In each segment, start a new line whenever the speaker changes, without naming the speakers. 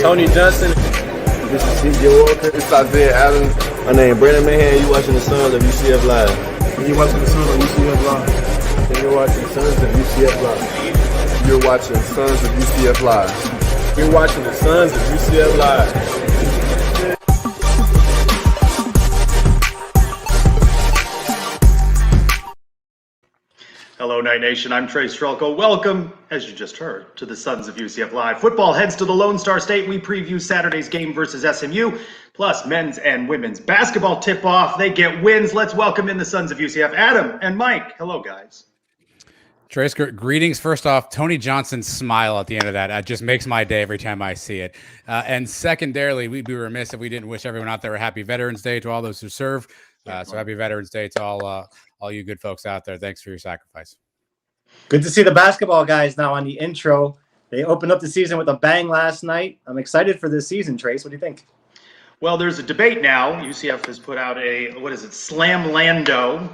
Tony Johnson.
This is C.J. Walker. This is Isaiah Adams. My name is Brandon Mahan. You watching the Sons of UCF Live.
And you're watching the Sons of UCF Live.
And you're watching Sons of UCF Live. You're watching Sons of UCF Live.
You're watching the Sons of UCF Live.
Hello, Night Nation. I'm Trey Strelko. Welcome, as you just heard, to the Sons of UCF Live. Football heads to the Lone Star State. We preview Saturday's game versus SMU, plus men's and women's basketball tip-off. They get wins. Let's welcome in the Sons of UCF, Adam and Mike. Hello, guys.
Trace, greetings. First off, Tony Johnson's smile at the end of that just makes my day every time I see it. And secondarily, we'd be remiss if we didn't wish everyone out there a happy Veterans Day to all those who serve. So happy Veterans Day to all you good folks out there. Thanks for your sacrifice.
Good to see the basketball guys now on the intro. They opened up the season with a bang last night. I'm excited for this season, Trace. What do you think?
Well, there's a debate now. UCF has put out Slamlando.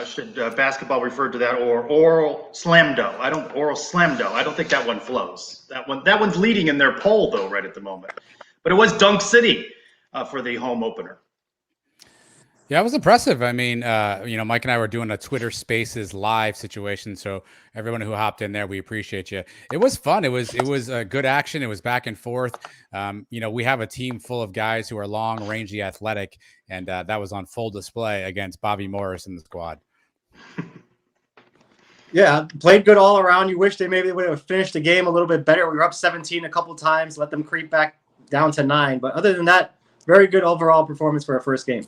Should basketball refer to that or oral slamdo? Oral slamdo. I don't think that one flows. That one's leading in their poll though right at the moment. But it was Dunk City for the home opener.
Yeah, it was impressive. I mean, Mike and I were doing a Twitter Spaces live situation, so everyone who hopped in there, we appreciate you. It was fun. It was good action. It was back and forth. We have a team full of guys who are long, rangy, athletic, and that was on full display against Bobby Morris and the squad.
Yeah, played good all around. You wish they maybe would have finished the game a little bit better. We were up 17 a couple times, let them creep back down to 9. But other than that, very good overall performance for our first game.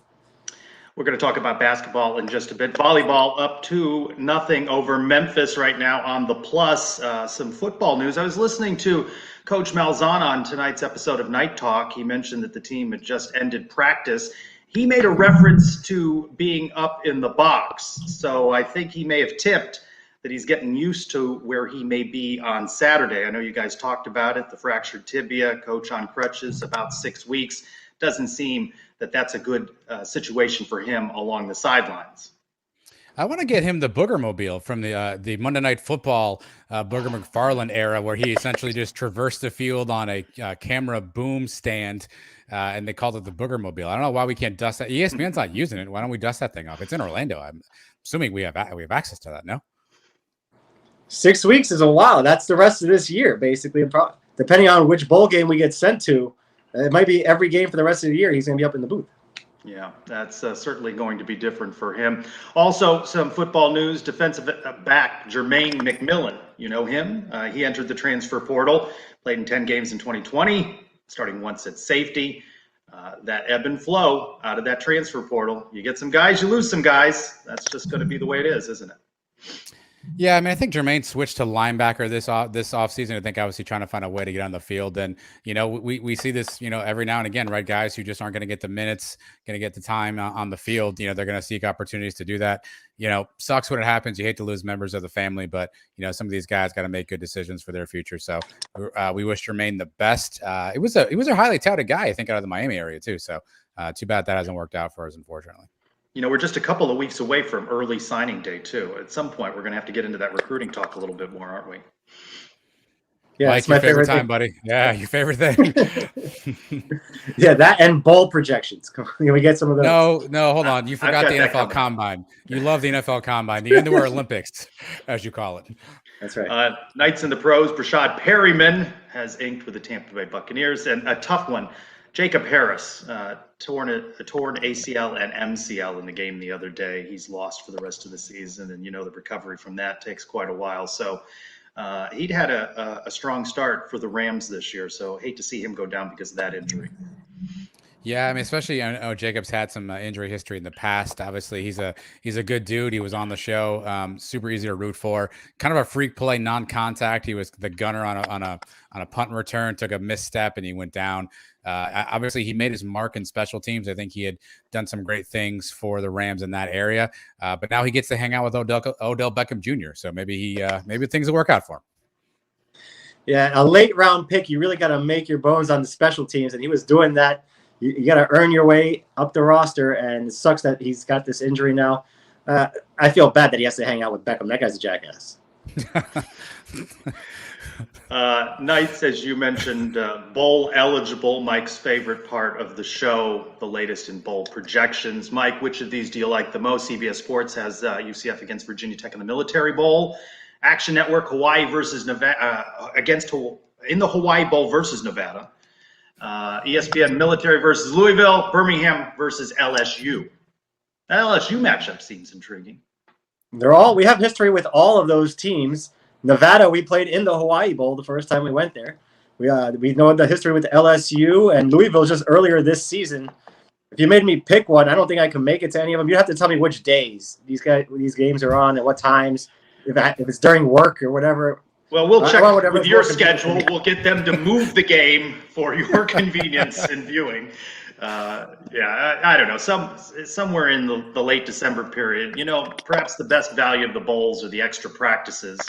We're going to talk about basketball in just a bit. Volleyball up 2-0 over Memphis right now on the plus. Some football news. I was listening to Coach Malzahn on tonight's episode of Night Talk. He mentioned that the team had just ended practice. He made a reference to being up in the box. So I think he may have tipped that he's getting used to where he may be on Saturday. I know you guys talked about it, the fractured tibia, coach on crutches, about 6 weeks. Doesn't seem that that's a good situation for him along the sidelines.
I want to get him the Booger Mobile from the Monday Night Football Booger McFarland era, where he essentially just traversed the field on a camera boom stand, and they called it the Booger Mobile. I don't know why we can't dust that. ESPN's not using it. Why don't we dust that thing off? It's in Orlando. I'm assuming we have access to that. No.
6 weeks is a while. That's the rest of this year, basically. Depending on which bowl game we get sent to, it might be every game for the rest of the year. He's going to be up in the booth.
Yeah, that's certainly going to be different for him. Also, some football news, defensive back Jermaine Mcmillan. You know him. He entered the transfer portal, played in 10 games in 2020, starting once at safety. That ebb and flow out of that transfer portal. You get some guys, you lose some guys. That's just going to be the way it is, isn't it?
Yeah, I mean, I think Jermaine switched to linebacker this offseason. I think obviously trying to find a way to get on the field. And, we see this, every now and again, right? Guys who just aren't going to get the minutes, going to get the time on the field. They're going to seek opportunities to do that. Sucks when it happens. You hate to lose members of the family, but, some of these guys got to make good decisions for their future. So we wish Jermaine the best. He was a highly touted guy, I think, out of the Miami area too. So too bad that hasn't worked out for us, unfortunately.
We're just a couple of weeks away from early signing day, too. At some point, we're going to have to get into that recruiting talk a little bit more, aren't we?
Yeah, Mike, your favorite time, buddy. Yeah, your favorite thing.
Yeah, that and bowl projections. Can we get some of those?
No, hold on. You forgot the NFL Combine. You love the NFL Combine, the Indoor Olympics, as you call it.
That's right.
Knights in the pros, Brashad Perryman has inked with the Tampa Bay Buccaneers. And a tough one, Jacob Harris, torn ACL and MCL in the game the other day. He's lost for the rest of the season, and the recovery from that takes quite a while. So he'd had a strong start for the Rams this year, so hate to see him go down because of that injury.
Yeah, I mean, especially I know Jacob's had some injury history in the past. Obviously, he's a good dude. He was on the show, super easy to root for. Kind of a freak play, non-contact. He was the gunner on a punt and return, took a misstep, and he went down. Obviously, he made his mark in special teams. I think he had done some great things for the Rams in that area. But now he gets to hang out with Odell Beckham Jr. So maybe things will work out for him.
Yeah, a late round pick. You really got to make your bones on the special teams, and he was doing that. You got to earn your way up the roster, and it sucks that he's got this injury now. I feel bad that he has to hang out with Beckham. That guy's a jackass.
Knights, as you mentioned, bowl eligible, Mike's favorite part of the show, the latest in bowl projections. Mike, which of these do you like the most? CBS Sports has UCF against Virginia Tech in the Military Bowl. Action Network, Hawaii versus Nevada, in the Hawaii Bowl versus Nevada. ESPN, Military versus Louisville. Birmingham versus LSU. That LSU matchup seems intriguing.
We have history with all of those teams. Nevada, we played in the Hawaii Bowl the first time we went there. We know the history with LSU, and Louisville just earlier this season. If you made me pick one, I don't think I can make it to any of them. You have to tell me which days these games are on and what times, if it's during work or whatever.
Well, we'll check with your schedule. We'll get them to move the game for your convenience in viewing. I don't know. Somewhere in the late December period, perhaps the best value of the bowls are the extra practices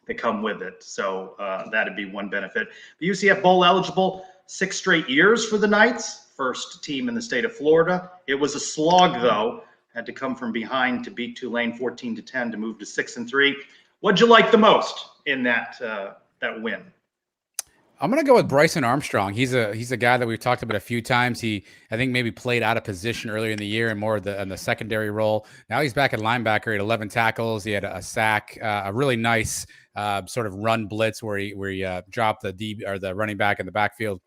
that come with it. So that'd be one benefit. The UCF bowl eligible 6 straight years for the Knights. First team in the state of Florida. It was a slog though. Had to come from behind to beat Tulane 14-10 to move to 6-3. What'd you like the most in that win?
I'm going to go with Bryson Armstrong. He's a guy that we've talked about a few times. I think maybe played out of position earlier in the year and more in the secondary role. Now he's back at linebacker. He had 11 tackles. He had a sack, a really nice sort of run blitz where he dropped the running back in the backfield.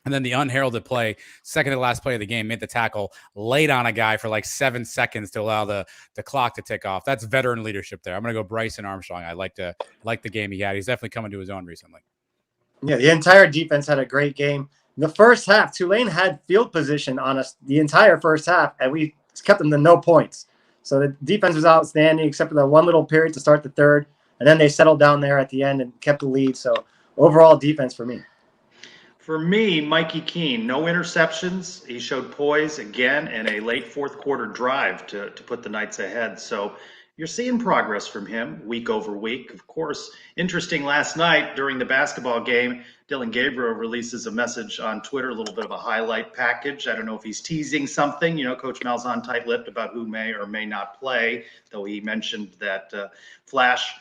And then the unheralded play, second to last play of the game, made the tackle, laid on a guy for like 7 seconds to allow the clock to tick off. That's veteran leadership there. I'm going to go Bryson Armstrong. I like the game he had. He's definitely coming to his own recently.
Yeah, the entire defense had a great game. In the first half, Tulane had field position on us the entire first half, and we kept them to no points. So the defense was outstanding, except for the one little period to start the third, and then they settled down there at the end and kept the lead. So overall defense for me.
For me, Mikey Keene, no interceptions. He showed poise again in a late fourth quarter drive to put the Knights ahead. So you're seeing progress from him week over week. Of course, interesting last night during the basketball game, Dylan Gabriel releases a message on Twitter, a little bit of a highlight package. I don't know if he's teasing something. Coach Malzahn tight-lipped about who may or may not play, though he mentioned that Flash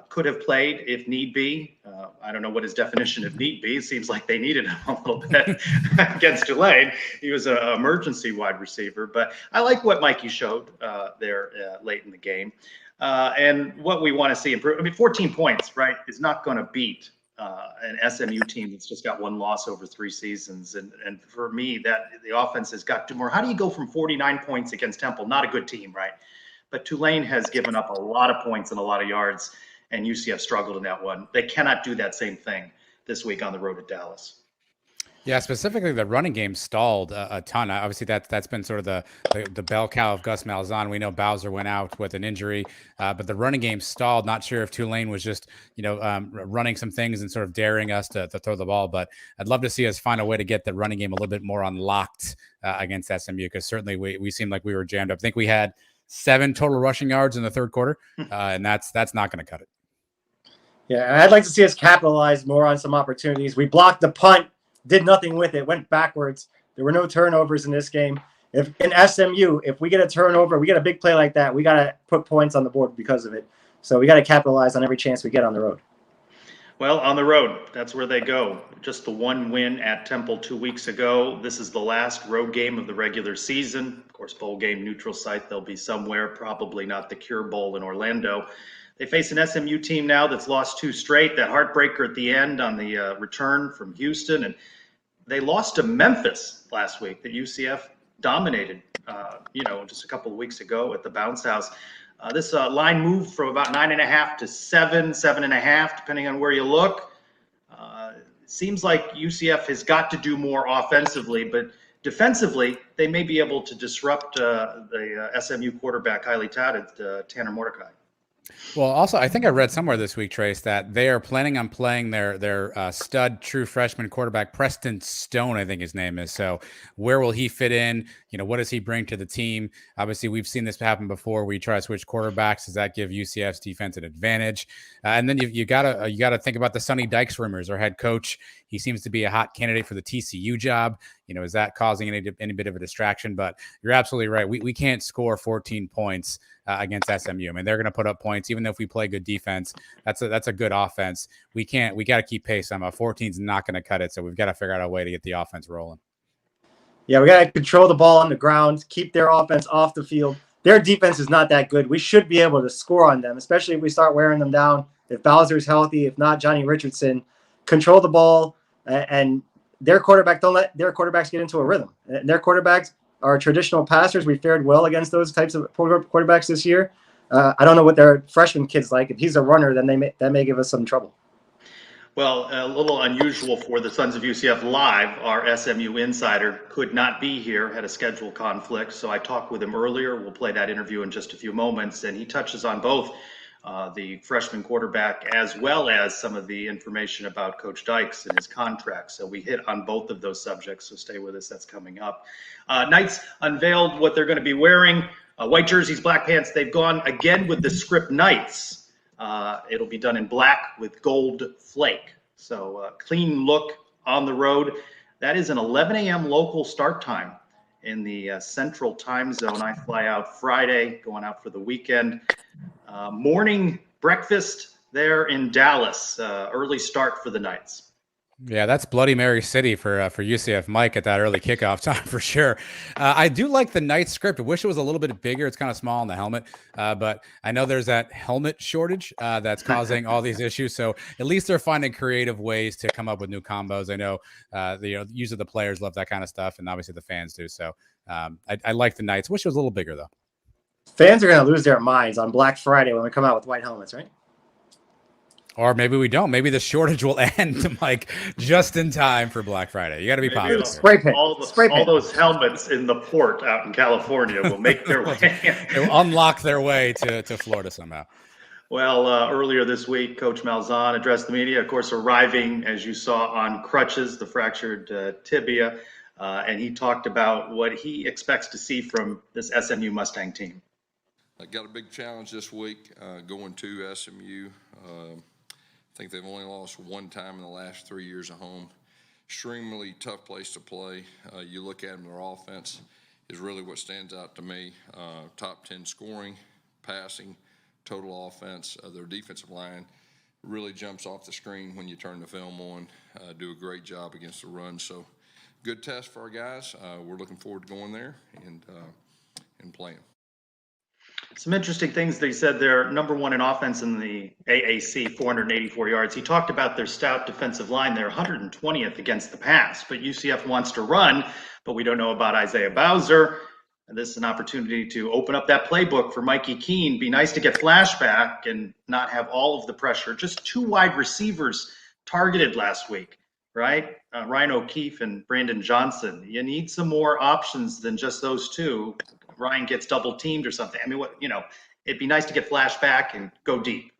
could have played if need be. I don't know what his definition of need be. It seems like they needed him a little bit against Tulane. He was an emergency wide receiver, but I like what Mikey showed there late in the game. And what we want to see improve. 14 points, right, is not going to beat an SMU team that's just got one loss over 3 seasons. And for me, that the offense has got to more. How do you go from 49 points against Temple? Not a good team, right? But Tulane has given up a lot of points and a lot of yards, and UCF struggled in that one. They cannot do that same thing this week on the road at Dallas.
Yeah, specifically the running game stalled a ton. Obviously, that's been sort of the bell cow of Gus Malzahn. We know Bowser went out with an injury, but the running game stalled. Not sure if Tulane was just running some things and sort of daring us to throw the ball. But I'd love to see us find a way to get the running game a little bit more unlocked against SMU, because certainly we seemed like we were jammed up. I think we had 7 total rushing yards in the third quarter, and that's not going to cut it.
Yeah, I'd like to see us capitalize more on some opportunities. We blocked the punt, did nothing with it, went backwards. There were no turnovers in this game. If in SMU, if we get a turnover, we get a big play like that, we got to put points on the board because of it. So we got to capitalize on every chance we get on the road.
Well, on the road, that's where they go. Just the one win at Temple 2 weeks ago. This is the last road game of the regular season. Of course, bowl game, neutral site, they'll be somewhere, probably not the Cure Bowl in Orlando. They face an SMU team now that's lost 2 straight, that heartbreaker at the end on the return from Houston. And they lost to Memphis last week, that UCF dominated, just a couple of weeks ago at the Bounce House. This line moved from about 9.5 to 7.5, depending on where you look. It seems like UCF has got to do more offensively, but defensively, they may be able to disrupt the SMU quarterback, highly touted, Tanner Mordecai.
Well, also, I think I read somewhere this week, Trace, that they are planning on playing their stud true freshman quarterback, Preston Stone, I think his name is. So where will he fit in? What does he bring to the team? Obviously, we've seen this happen before. We try to switch quarterbacks. Does that give UCF's defense an advantage? And then you gotta think about the Sonny Dykes rumors, our head coach. He seems to be a hot candidate for the TCU job. Is that causing any bit of a distraction? But you're absolutely right. We can't score 14 points against SMU. I mean, they're going to put up points, even if we play good defense. That's a good offense. We got to keep pace. 14 is not going to cut it. So we've got to figure out a way to get the offense rolling.
Yeah, we got to control the ball on the ground, keep their offense off the field. Their defense is not that good. We should be able to score on them, especially if we start wearing them down. If Bowser's healthy, if not, Johnny Richardson. Control the ball, and their quarterback, don't let their quarterbacks get into a rhythm. And their quarterbacks are traditional passers. We fared well against those types of quarterbacks this year. I don't know what their freshman kid's like. If he's a runner, then that may give us some trouble.
Well, a little unusual for the Sons of UCF Live. Our SMU insider could not be here, had a schedule conflict. So I talked with him earlier. We'll play that interview in just a few moments. And he touches on both the freshman quarterback as well as some of the information about Coach Dykes and his contract. So we hit on both of those subjects. So stay with us. That's coming up. Knights unveiled what they're going to be wearing. White jerseys, black pants. They've gone again with the script Knights. It'll be done in black with gold flake. So clean look on the road. That is an 11 a.m. local start time in the central time zone. I fly out Friday, going out for the weekend. Morning breakfast there in Dallas. Early start for the Knights.
Yeah, that's Bloody Mary City for UCF Mike at that early kickoff time for sure. I do like the Knights script. I wish it was a little bit bigger. It's kind of small on the helmet, but I know there's that helmet shortage that's causing all these issues. So at least they're finding creative ways to come up with new combos. I know usually the players love that kind of stuff, and obviously the fans do. So I like the Knights. Wish it was a little bigger though.
Fans are going to lose their minds on Black Friday when we come out with white helmets, right?
Or maybe we don't. Maybe the shortage will end, Mike, just in time for Black Friday. You got to be positive.
Spray paint.
All those helmets in the port out in California will make their way.
They'll unlock their way to Florida somehow.
Well, earlier this week, Coach Malzahn addressed the media, of course, arriving, as you saw, on crutches, the fractured tibia. And he talked about what he expects to see from this SMU Mustang team.
I got a big challenge this week going to SMU. I think they've only lost one time in the last 3 years at home. Extremely tough place to play. You look at them, their offense is really what stands out to me. Top 10 scoring, passing, total offense. Their defensive line really jumps off the screen when you turn the film on. Do a great job against the run. So good test for our guys. We're looking forward to going there and playing.
Some interesting things they said. They're number one in offense in the AAC, 484 yards. He talked about their stout defensive line. They're 120th against the pass, but UCF wants to run, but we don't know about Isaiah Bowser. And this is an opportunity to open up that playbook for Mikey Keene. Be nice to get flashback and not have all of the pressure. Just two wide receivers targeted last week, right? Ryan O'Keefe and Brandon Johnson. You need some more options than just those two. Ryan gets double teamed or something. I mean, it'd be nice to get flashback and go deep.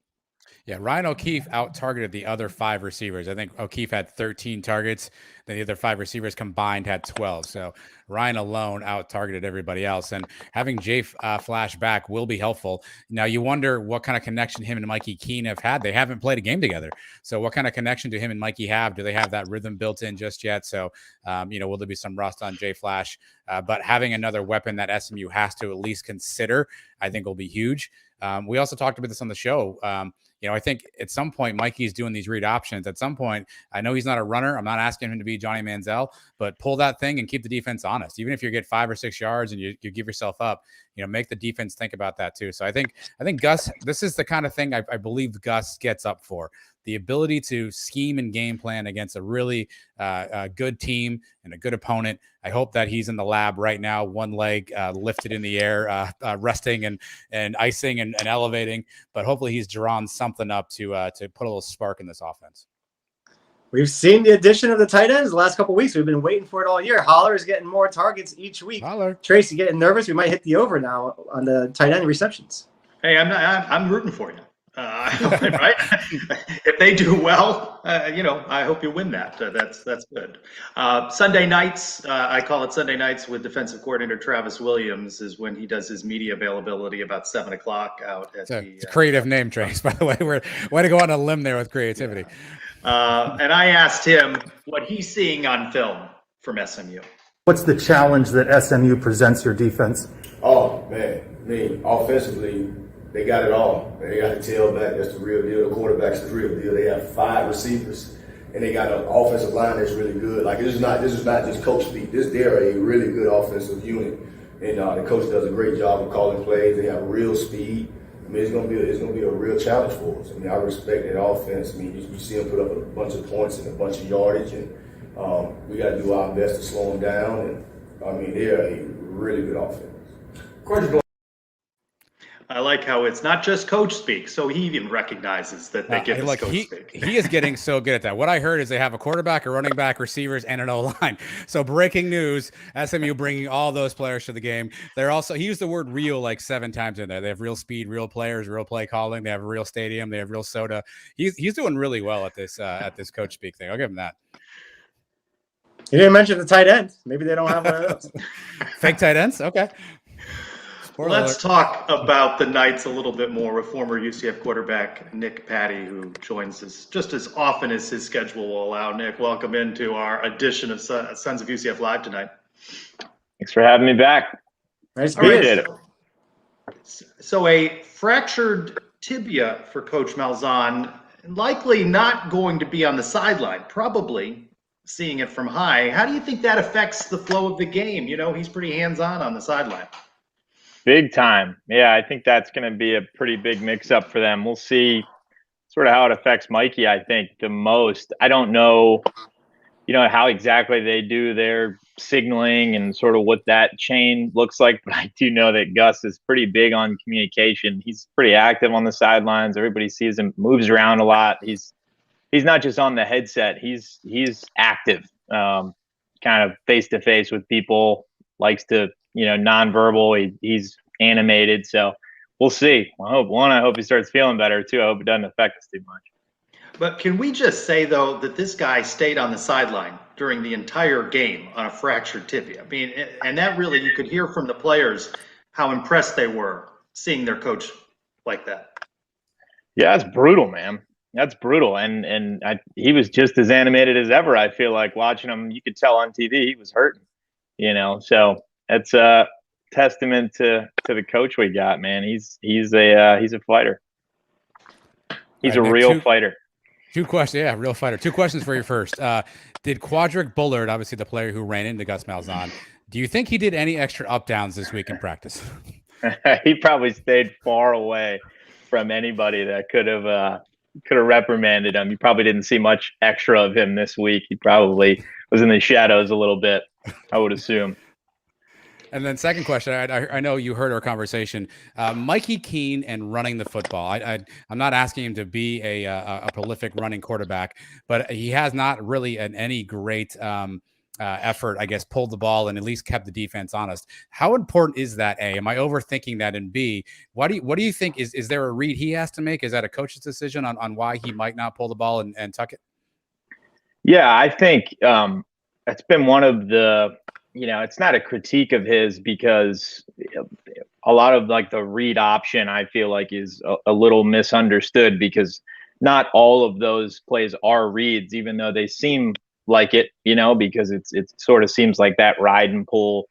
Yeah, Ryan O'Keefe out-targeted the other 5 receivers. I think O'Keefe had 13 targets. Then the other 5 receivers combined had 12. So Ryan alone out-targeted everybody else. And having Jay flash back will be helpful. Now, you wonder what kind of connection him and Mikey Keene have had. They haven't played a game together. So what kind of connection do him and Mikey have? Do they have that rhythm built in just yet? So, will there be some rust on Jay Flash? But having another weapon that SMU has to at least consider, I think will be huge. We also talked about this on the show. I think at some point, Mikey's doing these read options. At some point, I know he's not a runner. I'm not asking him to be Johnny Manziel, but pull that thing and keep the defense honest. Even if you get 5 or 6 yards and you give yourself up, make the defense think about that too. So I think Gus, this is the kind of thing I believe Gus gets up for. The ability to scheme and game plan against a really good team and a good opponent. I hope that he's in the lab right now, one leg lifted in the air, resting and icing and elevating. But hopefully he's drawn something up to put a little spark in this offense.
We've seen the addition of the tight ends the last couple of weeks. We've been waiting for it all year. Holler is getting more targets each week.
Holler.
Tracy getting nervous. We might hit the over now on the tight end receptions.
Hey, I'm rooting for you. Right? If they do well, I hope you win that. That's good. Sunday nights, I call it Sunday nights with defensive coordinator Travis Williams, is when he does his media availability about 7 o'clock out at
it's a creative name, Trace, by the way. We're way to go on a limb there with creativity.
And I asked him what he's seeing on film from SMU.
What's the challenge that SMU presents your defense?
Oh, man. I mean, offensively, they got it all. They got the tailback, that's the real deal. The quarterback's the real deal. They have 5 receivers, and they got an offensive line that's really good. Like, this is not just coach speak. They're a really good offensive unit, and the coach does a great job of calling plays. They have real speed. I mean, it's gonna be a real challenge for us. I mean, I respect that offense. I mean, you see them put up a bunch of points and a bunch of yardage, and we got to do our best to slow them down. And I mean, they're a really good offense.
I like how it's not just coach speak, so he even recognizes that they get this coach speak.
He is getting so good at that. What I heard is they have a quarterback, a running back, receivers, and an O-line. So breaking news, SMU bringing all those players to the game. They're also, he used the word real like 7 times in there. They have real speed, real players, real play calling. They have a real stadium. They have real soda. He's doing really well at this coach speak thing. I'll give him that.
You didn't mention the tight end. Maybe they don't have one of those.
Fake tight ends? Okay.
Let's talk about the Knights a little bit more with former UCF quarterback Nick Patty, who joins us just as often as his schedule will allow. Nick, welcome into our edition of Sons of UCF Live tonight.
Thanks for having me back.
Nice to meet you.
So a fractured tibia for Coach Malzahn, likely not going to be on the sideline, probably seeing it from high. How do you think that affects the flow of the game? You know, he's pretty hands-on on the sideline.
Big time. Yeah, I think that's going to be a pretty big mix-up for them. We'll see sort of how it affects Mikey, I think, the most. I don't know, how exactly they do their signaling and sort of what that chain looks like, but I do know that Gus is pretty big on communication. He's pretty active on the sidelines. Everybody sees him, moves around a lot. He's not just on the headset. He's active, kind of face-to-face with people, likes to nonverbal. He's animated. So we'll see. I hope he starts feeling better too. I hope it doesn't affect us too much.
But can we just say, though, that this guy stayed on the sideline during the entire game on a fractured tibia? I mean, and that really, you could hear from the players how impressed they were seeing their coach like that. Yeah,
it's brutal, man. That's brutal. And he was just as animated as ever. I feel like watching him, you could tell on TV he was hurting, so that's a testament to the coach we got, man. He's a fighter. He's a real fighter.
Two questions. Yeah, real fighter. 2 questions for you first. Did Quadric Bullard, obviously the player who ran into Gus Malzahn, do you think he did any extra up downs this week in practice?
He probably stayed far away from anybody that could have reprimanded him. You probably didn't see much extra of him this week. He probably was in the shadows a little bit, I would assume.
And then second question, I know you heard our conversation. Mikey Keene and running the football. I'm not asking him to be a prolific running quarterback, but he has not really in any great effort, I guess, pulled the ball and at least kept the defense honest. How important is that, A? Am I overthinking that? And B, what do you think? Is there a read he has to make? Is that a coach's decision on why he might not pull the ball and tuck it?
Yeah, I think that's been one of the it's not a critique of his, because a lot of like the read option, I feel like, is a little misunderstood, because not all of those plays are reads, even though they seem like it, because it sort of seems like that ride and pull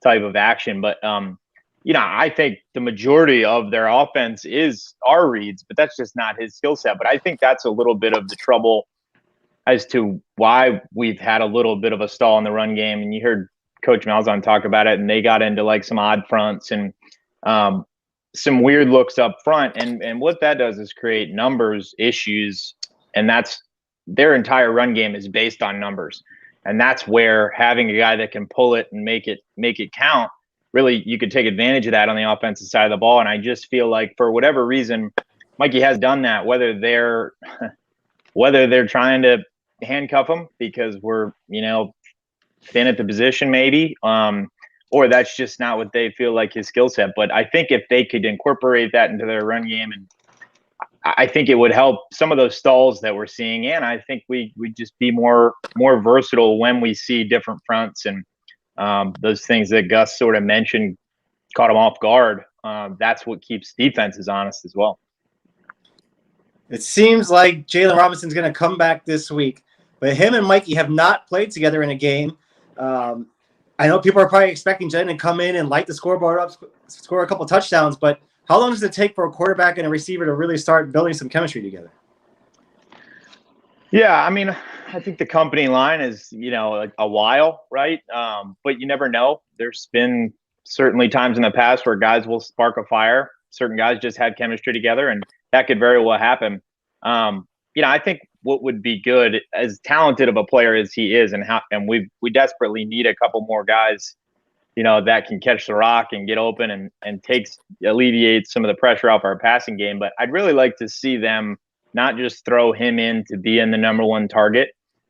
type of action. But, I think the majority of their offense are reads, but that's just not his skill set. But I think that's a little bit of the trouble as to why we've had a little bit of a stall in the run game. And you heard Coach Malzahn talk about it, and they got into like some odd fronts and some weird looks up front. And what that does is create numbers issues. And that's their entire run game is based on numbers. And that's where having a guy that can pull it and make it count, really, you could take advantage of that on the offensive side of the ball. And I just feel like for whatever reason, Mikey has done that, whether they're trying to handcuff him because we're, thin at the position maybe, or that's just not what they feel like his skill set. But I think if they could incorporate that into their run game, and I think it would help some of those stalls that we're seeing. And I think we just be more versatile when we see different fronts, and those things that Gus sort of mentioned caught him off guard. That's what keeps defenses honest as well.
It seems like Jaylen Robinson's going to come back this week, but him and Mikey have not played together in a game. I know people are probably expecting Jaylen to come in and light the scoreboard up, score a couple touchdowns, but how long does it take for a quarterback and a receiver to really start building some chemistry together?
Yeah, I mean, I think the company line is, a while, right? But you never know. There's been certainly times in the past where guys will spark a fire. Certain guys just had chemistry together, and that could very well happen. I think what would be good, as talented of a player as he is, and we desperately need a couple more guys, that can catch the rock and get open and alleviate some of the pressure off our passing game. But I'd really like to see them not just throw him in to be in the number one target,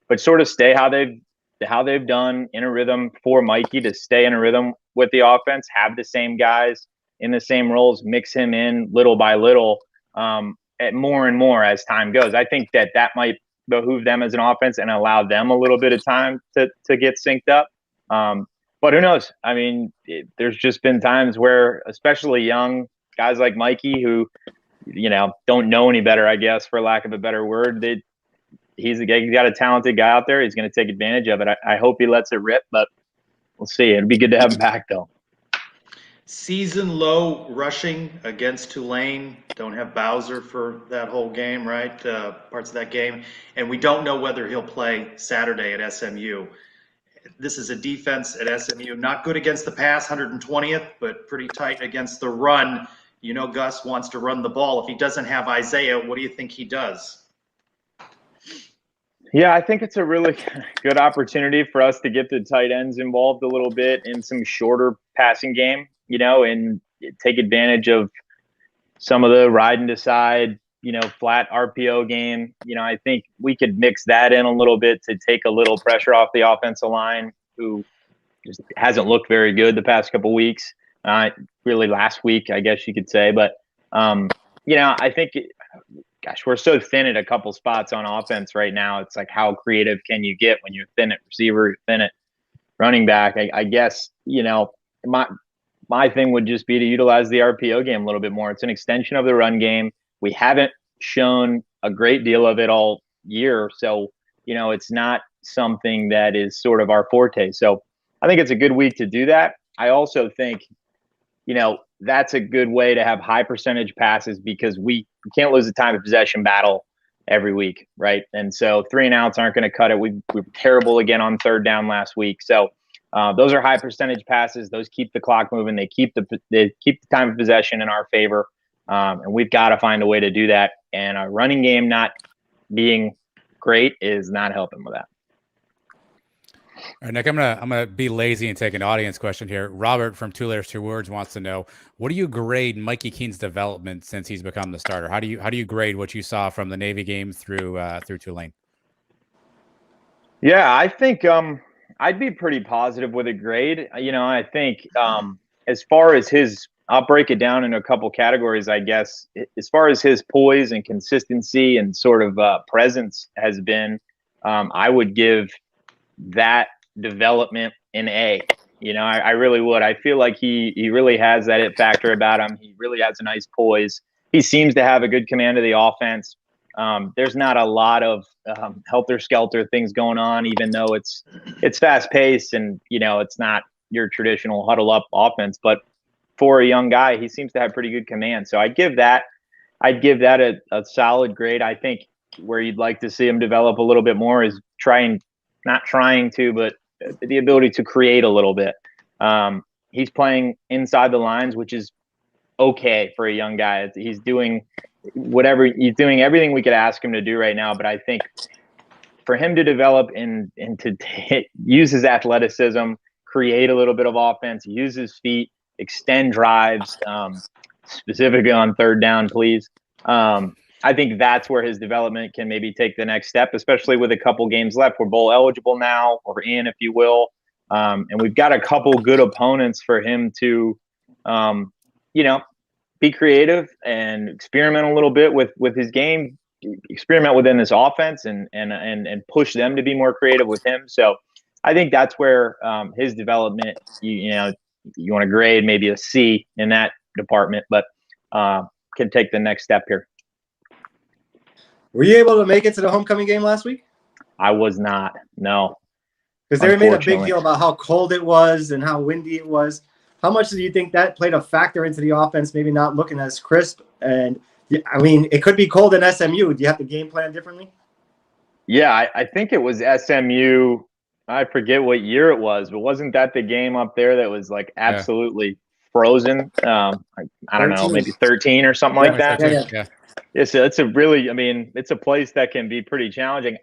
but sort of stay how they've done in a rhythm for Mikey, to stay in a rhythm with the offense, have the same guys in the same roles, mix him in little by little, more and more as time goes. I think that might behoove them as an offense and allow them a little bit of time to get synced up. But who knows? I mean, there's just been times where, especially young guys like Mikey, who don't know any better, I guess, for lack of a better word. He's got a talented guy out there. He's going to take advantage of it. I hope he lets it rip, but we'll see. It'd be good to have him back, though.
Season low rushing against Tulane. Don't have Bowser for that whole game, right? Parts of that game. And we don't know whether he'll play Saturday at SMU. This is a defense at SMU. Not good against the pass, 120th, but pretty tight against the run. Gus wants to run the ball. If he doesn't have Isaiah, what do you think he does?
Yeah, I think it's a really good opportunity for us to get the tight ends involved a little bit in some shorter passing game, and take advantage of some of the ride and decide, flat RPO game. I think we could mix that in a little bit to take a little pressure off the offensive line, who just hasn't looked very good the past couple weeks. Really last week, I guess you could say. But, I think, we're so thin at a couple spots on offense right now. It's like, how creative can you get when you're thin at receiver, you're thin at running back? I guess, my thing would just be to utilize the RPO game a little bit more. It's an extension of the run game. We haven't shown a great deal of it all year. So, it's not something that is sort of our forte. So I think it's a good week to do that. I also think, that's a good way to have high percentage passes, because we can't lose the time of possession battle every week, right? And so 3 and outs aren't going to cut it. We were terrible again on third down last week. So those are high percentage passes. Those keep the clock moving. They keep the time of possession in our favor. And we've got to find a way to do that. And our running game not being great is not helping with that.
All right, Nick, I'm gonna be lazy and take an audience question here. Robert from Two Layers, Two Words wants to know, what do you grade Mikey Keene's development since he's become the starter? How do you grade what you saw from the Navy game through Tulane?
Yeah, I think I'd be pretty positive with a grade. I think as far as I'll break it down into a couple categories, I guess. As far as his poise and consistency and sort of presence has been, I would give that development an A. I really would. I feel like he really has that it factor about him. He really has a nice poise. He seems to have a good command of the offense. There's not a lot of helter-skelter things going on, even though it's fast-paced and, it's not your traditional huddle-up offense. But for a young guy, he seems to have pretty good command. So I'd give that a solid grade. I think where you'd like to see him develop a little bit more is not trying to, but the ability to create a little bit. He's playing inside the lines, which is okay for a young guy. He's doing everything we could ask him to do right now. But I think for him to develop and to use his athleticism, create a little bit of offense, use his feet, extend drives, specifically on third down, please. I think that's where his development can maybe take the next step, especially with a couple games left. We're bowl eligible now, or in, if you will. And we've got a couple good opponents for him to, be creative and experiment a little bit with his game, experiment within this offense and push them to be more creative with him. So I think that's where his development, you want to grade maybe a C in that department, but can take the next step here.
Were you able to make it to the homecoming game last week?
I was not. No.
Because they made a big deal about how cold it was and how windy it was. How much do you think that played a factor into the offense, maybe not looking as crisp? And I mean, it could be cold in SMU. Do you have to game plan differently?
Yeah, I think it was SMU. I forget what year it was, but wasn't that the game up there that was like absolutely frozen? I don't know, maybe 13 or something like that.
Yeah.
It's a really, I mean, it's a place that can be pretty challenging.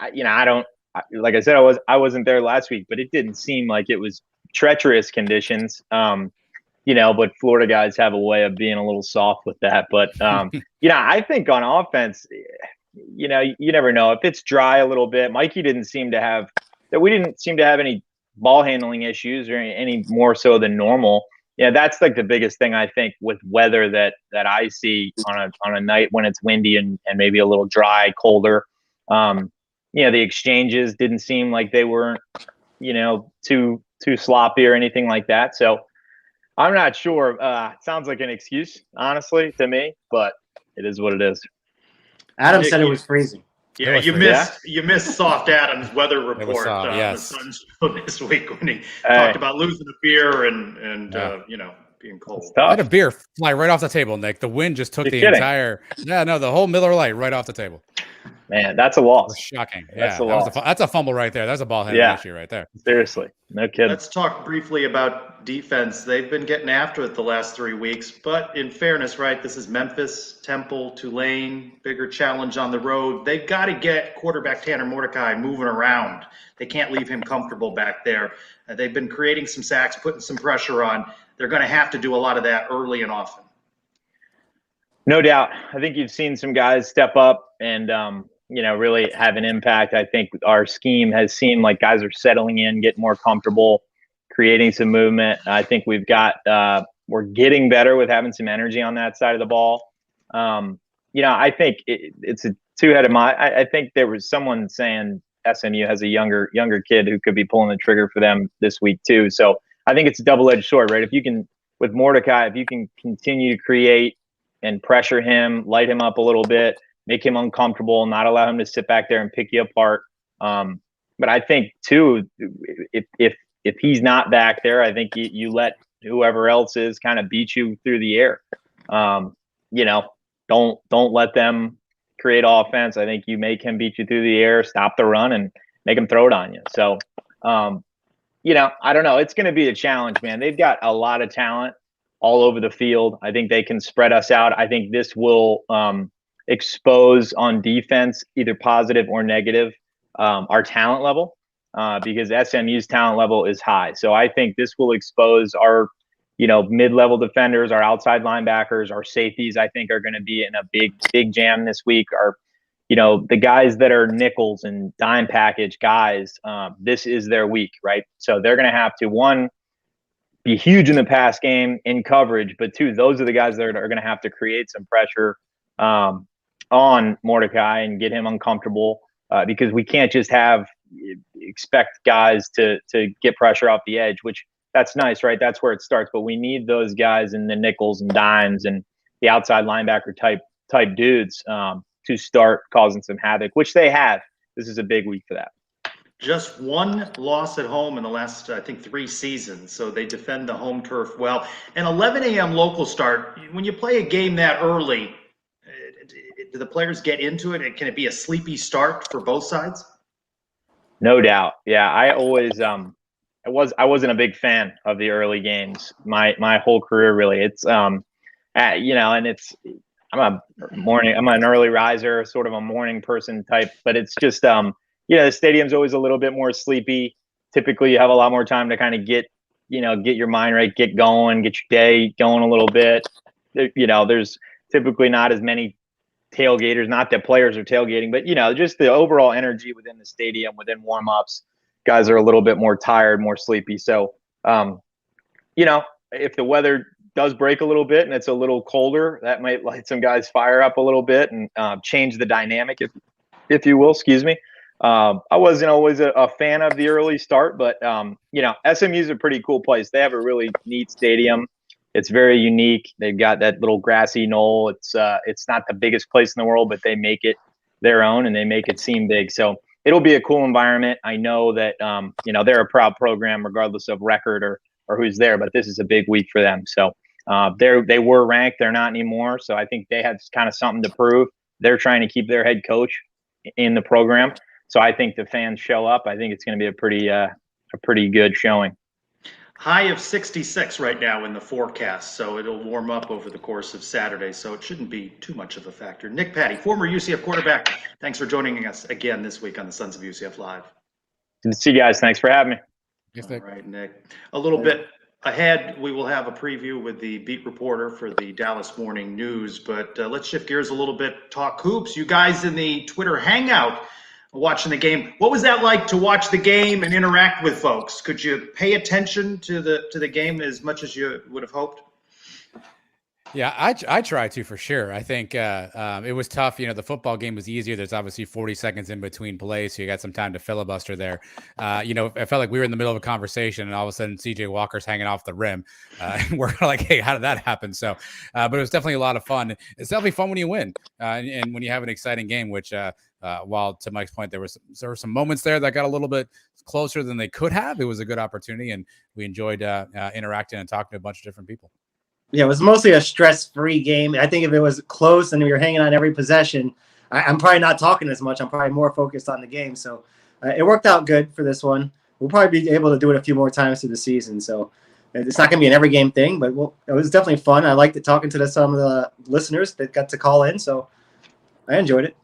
Like I said, I wasn't there last week, but it didn't seem like it was treacherous conditions. But Florida guys have a way of being a little soft with that. But I think on offense, you never know if it's dry a little bit. Mikey didn't seem to have that. We didn't seem to have any ball handling issues or any more so than normal. Yeah, that's like the biggest thing I think with weather that I see on a night when it's windy and maybe a little dry, colder. The exchanges didn't seem like they weren't, too sloppy or anything like that. So I'm not sure. It sounds like an excuse, honestly, to me, but it is what it is.
Adam said it was freezing.
Yeah, you missed Soft Adam's weather report on the Sun show this week when he talked about losing a beer and being cold.
I had a beer fly right off the table, Nick. The wind just took the whole Miller Lite right off the table.
Man, that's a loss.
Shocking.
That's
that's a fumble right there. That's a ball handling issue right there.
Seriously. No kidding.
Let's talk briefly about defense. They've been getting after it the last 3 weeks, but in fairness, right, this is Memphis, Temple, Tulane, bigger challenge on the road. They've got to get quarterback Tanner Mordecai moving around. They can't leave him comfortable back there. They've been creating some sacks, putting some pressure on. They're going to have to do a lot of that early and often.
No doubt. I think you've seen some guys step up and, really have an impact. I think our scheme has seemed like guys are settling in, getting more comfortable, creating some movement. I think we're getting better with having some energy on that side of the ball. I think it's a two-headed I think there was someone saying SMU has a younger kid who could be pulling the trigger for them this week too. So I think it's a double-edged sword, right? If you can, with Mordecai, if you can continue to create and pressure him, light him up a little bit, make him uncomfortable, not allow him to sit back there and pick you apart. But I think too, if he's not back there, I think you let whoever else is kind of beat you through the air. Don't let them create offense. I think you make him beat you through the air, stop the run, and make him throw it on you. So, I don't know. It's going to be a challenge, man. They've got a lot of talent all over the field. I think they can spread us out. I think this will expose on defense, either positive or negative, our talent level, because SMU's talent level is high. So I think this will expose our, mid-level defenders, our outside linebackers, our safeties. I think are going to be in a big jam this week. Our, the guys that are nickels and dime package guys, this is their week, right? So they're going to have to, one, be huge in the pass game in coverage, but two, those are the guys that are going to have to create some pressure on Mordecai and get him uncomfortable, because we can't just expect guys to get pressure off the edge, which that's nice, right? That's where it starts. But we need those guys in the nickels and dimes and the outside linebacker type dudes to start causing some havoc, which they have. This is a big week for that.
Just one loss at home in the last, I think, 3 seasons. So they defend the home turf well. An 11 a.m. local start, when you play a game that early, do the players get into it? Can it be a sleepy start for both sides?
No doubt. Yeah, I always I wasn't a big fan of the early games. My whole career, really. It's and it's I'm an early riser, sort of a morning person type, but it's just the stadium's always a little bit more sleepy. Typically you have a lot more time to kind of get your mind right, get going, get your day going a little bit. There's typically not as many tailgaters, not that players are tailgating, but just the overall energy within the stadium, within warm-ups, guys are a little bit more tired, more sleepy. So, if the weather does break a little bit and it's a little colder, that might light some guys fire up a little bit and change the dynamic, if you will, excuse me. I wasn't always a fan of the early start, but SMU is a pretty cool place. They have a really neat stadium. It's very unique. They've got that little grassy knoll. It's not the biggest place in the world, but they make it their own and they make it seem big. So it'll be a cool environment. I know that they're a proud program regardless of record or who's there, but this is a big week for them. So they were ranked, they're not anymore. So I think they had kind of something to prove. They're trying to keep their head coach in the program. So I think the fans show up. I think it's going to be a pretty good showing.
High of 66 right now in the forecast, so it'll warm up over the course of Saturday, so it shouldn't be too much of a factor. Nick Patty, former UCF quarterback, thanks for joining us again this week on the Sons of UCF Live.
Good to see you guys. Thanks for having me.
Yes,
All right, Nick. A little bit ahead, we will have a preview with the beat reporter for the Dallas Morning News, but let's shift gears a little bit, talk hoops. You guys in the Twitter Hangout watching the game. What was that like to watch the game and interact with folks? Could you pay attention to the game as much as you would have hoped?
Yeah, I try to for sure. I think it was tough. The football game was easier. There's obviously 40 seconds in between plays, so you got some time to filibuster there. I felt like we were in the middle of a conversation, and all of a sudden CJ Walker's hanging off the rim. And we're like, hey, how did that happen? So, but it was definitely a lot of fun. It's definitely fun when you win and when you have an exciting game, which while to Mike's point, there were some moments there that got a little bit closer than they could have. It was a good opportunity, and we enjoyed interacting and talking to a bunch of different people.
Yeah, it was mostly a stress-free game. I think if it was close and we were hanging on every possession, I'm probably not talking as much. I'm probably more focused on the game. So it worked out good for this one. We'll probably be able to do it a few more times through the season. So it's not going to be an every game thing, but it was definitely fun. I liked talking to some of the listeners that got to call in. So I enjoyed it.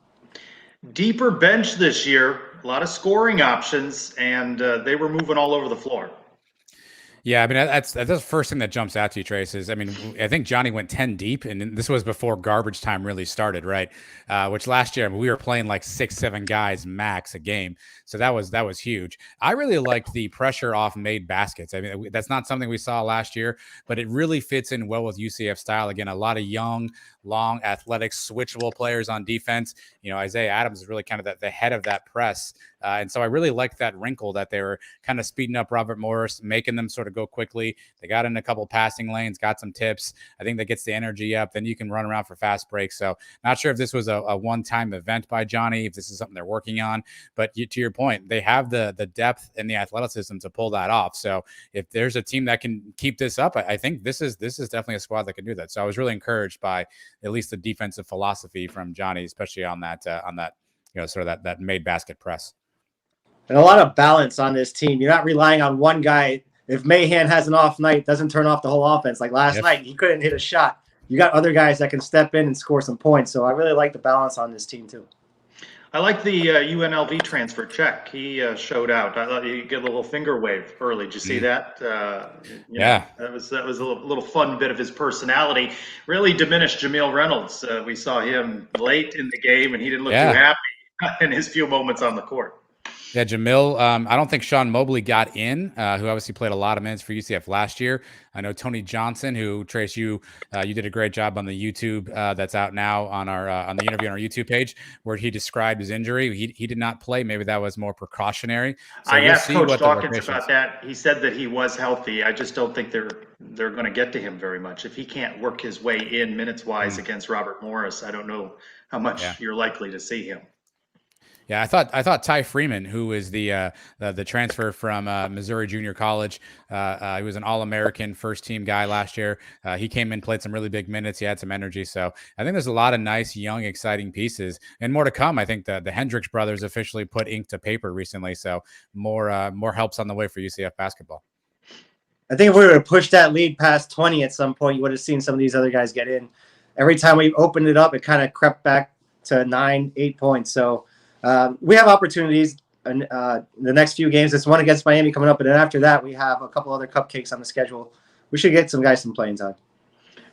Deeper bench this year, a lot of scoring options, and they were moving all over the floor.
Yeah, I mean, that's the first thing that jumps out to you, Trace, is, I mean, I think Johnny went 10 deep, and this was before garbage time really started, right? Which last year, I mean, we were playing like 6-7 guys max a game. So that was huge. I really liked the pressure off made baskets. I mean, that's not something we saw last year, but it really fits in well with UCF style. Again, a lot of young, long, athletic, switchable players on defense. Isaiah Adams is really kind of the head of that press. And so I really liked that wrinkle that they were kind of speeding up Robert Morris, making them sort of go quickly. They got in a couple passing lanes, got some tips. I think that gets the energy up. Then you can run around for fast breaks. So not sure if this was a one-time event by Johnny, if this is something they're working on. But to your point, they have the depth and the athleticism to pull that off. So if there's a team that can keep this up, I think this is definitely a squad that can do that. So I was really encouraged by at least the defensive philosophy from Johnny, especially on that sort of that made basket press.
And a lot of balance on this team. You're not relying on one guy. If Mahan has an off night, doesn't turn off the whole offense. Like last night, he couldn't hit a shot. You got other guys that can step in and score some points. So I really like the balance on this team too.
I like the UNLV transfer check. He showed out. I thought you get a little finger wave early. Did you see that?
Yeah,
that was a little fun bit of his personality. Really diminished Jameel Reynolds. We saw him late in the game, and he didn't look too happy in his few moments on the court.
Yeah, Jamil. I don't think Sean Mobley got in, who obviously played a lot of minutes for UCF last year. I know Tony Johnson, who Trace, you did a great job on the YouTube that's out now on the interview on our YouTube page, where he described his injury. He did not play. Maybe that was more precautionary. So
I asked Coach Dawkins about that. He said that he was healthy. I just don't think they're going to get to him very much. If he can't work his way in minutes wise against Robert Morris, I don't know how much you're likely to see him.
Yeah, I thought Ty Freeman, who is the transfer from Missouri Junior College, he was an All-American first-team guy last year. He came in, played some really big minutes. He had some energy. So I think there's a lot of nice, young, exciting pieces, and more to come. I think the Hendricks brothers officially put ink to paper recently, so more help's on the way for UCF basketball.
I think if we were to push that lead past 20 at some point, you would have seen some of these other guys get in. Every time we opened it up, it kind of crept back to 9-8 points. So we have opportunities in the next few games. There's one against Miami coming up, and then after that, we have a couple other cupcakes on the schedule. We should get some guys some playing time.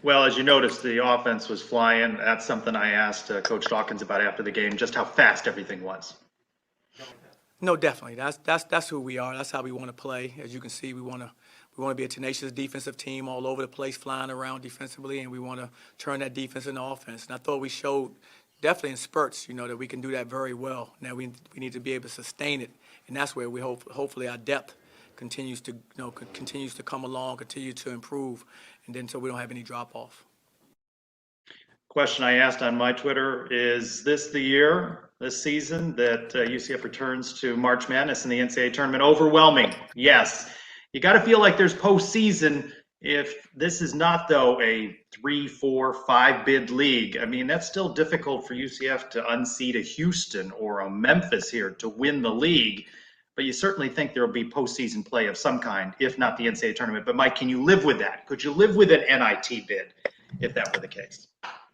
Well, as you noticed, the offense was flying. That's something I asked Coach Dawkins about after the game, just how fast everything was.
No, definitely. That's who we are. That's how we want to play. As you can see, we want to be a tenacious defensive team all over the place, flying around defensively, and we want to turn that defense into offense. And I thought we showed definitely in spurts, that we can do that very well. Now we need to be able to sustain it, and that's where we hopefully our depth continues to come along, continue to improve, and then so we don't have any drop off.
Question I asked on my Twitter, is this the year, this season, that UCF returns to March Madness in the NCAA tournament? Overwhelming, yes. You got to feel like there's postseason. If this is not, though, a 3, 4, 5 bid league, I mean, that's still difficult for UCF to unseat a Houston or a Memphis here to win the league. But you certainly think there will be postseason play of some kind, if not the NCAA tournament. But Mike, can you live with that? Could you live with an NIT bid if that were the case?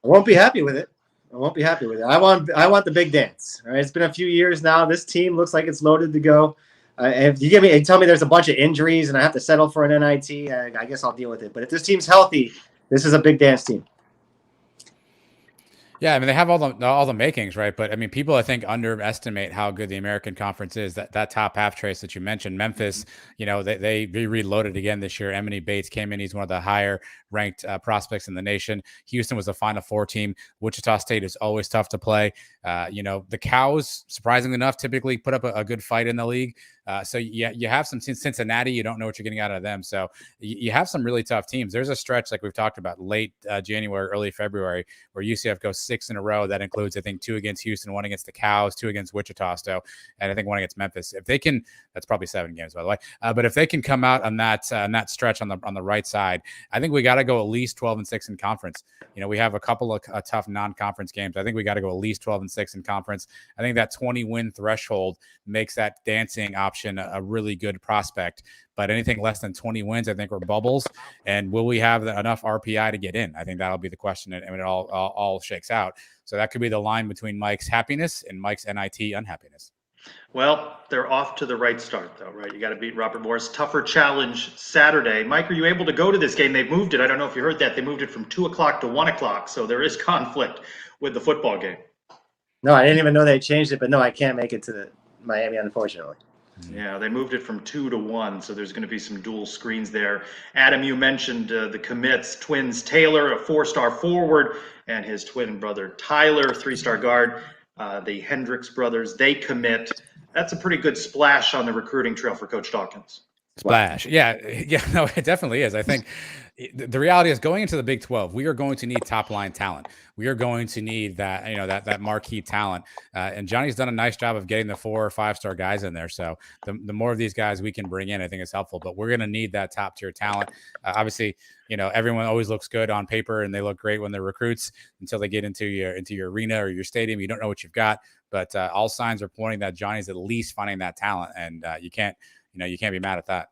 I won't be happy with it. I won't be happy with it. I want the big dance. All right, it's been a few years now. This team looks like it's loaded to go. If you tell me there's a bunch of injuries and I have to settle for an NIT, I guess I'll deal with it. But if this team's healthy, this is a big dance team.
Yeah, I mean, they have all the makings, right? But I mean, people I think underestimate how good the American Conference is. That top half, Trace, that you mentioned, Memphis, they reloaded again this year. Emily Bates came in; he's one of the higher ranked prospects in the nation. Houston was a Final Four team. Wichita State is always tough to play. The Cows, surprisingly enough, typically put up a good fight in the league. So you have some Cincinnati. You don't know what you're getting out of them. So you have some really tough teams. There's a stretch like we've talked about late January, early February, where UCF goes 6 in a row. That includes, I think, 2 against Houston, 1 against the Cows, 2 against Wichita. So, and I think 1 against Memphis. If they can, that's probably 7 games, by the way. But if they can come out on that stretch on the right side, I think we got to go at least 12-6 in conference. We have a couple of tough non-conference games. I think we got to go at least 12-6 in conference. I think that 20-win threshold makes that dancing option a really good prospect. But anything less than 20 wins, I think, we're bubbles. And will we have enough RPI to get in? I think that'll be the question, and it all shakes out. So that could be the line between Mike's happiness and Mike's NIT unhappiness.
Well, they're off to the right start, though, right? You got to beat Robert Morris. Tougher challenge Saturday. Mike, are you able to go to this game? They've moved it. I don't know if you heard that. They moved it from 2 o'clock to 1 o'clock. So there is conflict with the football game.
No, I didn't even know they changed it, but no, I can't make it to Miami, unfortunately.
Yeah, they moved it from 2 to 1, so there's going to be some dual screens there. Adam, you mentioned the commits. Twins Taylor, a 4-star forward, and his twin brother Tyler, 3-star guard. The Hendricks brothers, they commit. That's a pretty good splash on the recruiting trail for Coach Dawkins.
Splash. Yeah, no, it definitely is. I think the reality is going into the Big 12, we are going to need top line talent. We are going to need that, that marquee talent. And Johnny's done a nice job of getting the 4 or 5-star guys in there. So the more of these guys we can bring in, I think is helpful. But we're going to need that top tier talent. Obviously, everyone always looks good on paper and they look great when they're recruits until they get into your arena or your stadium. You don't know what you've got. But all signs are pointing that Johnny's at least finding that talent, and you can't be mad at that.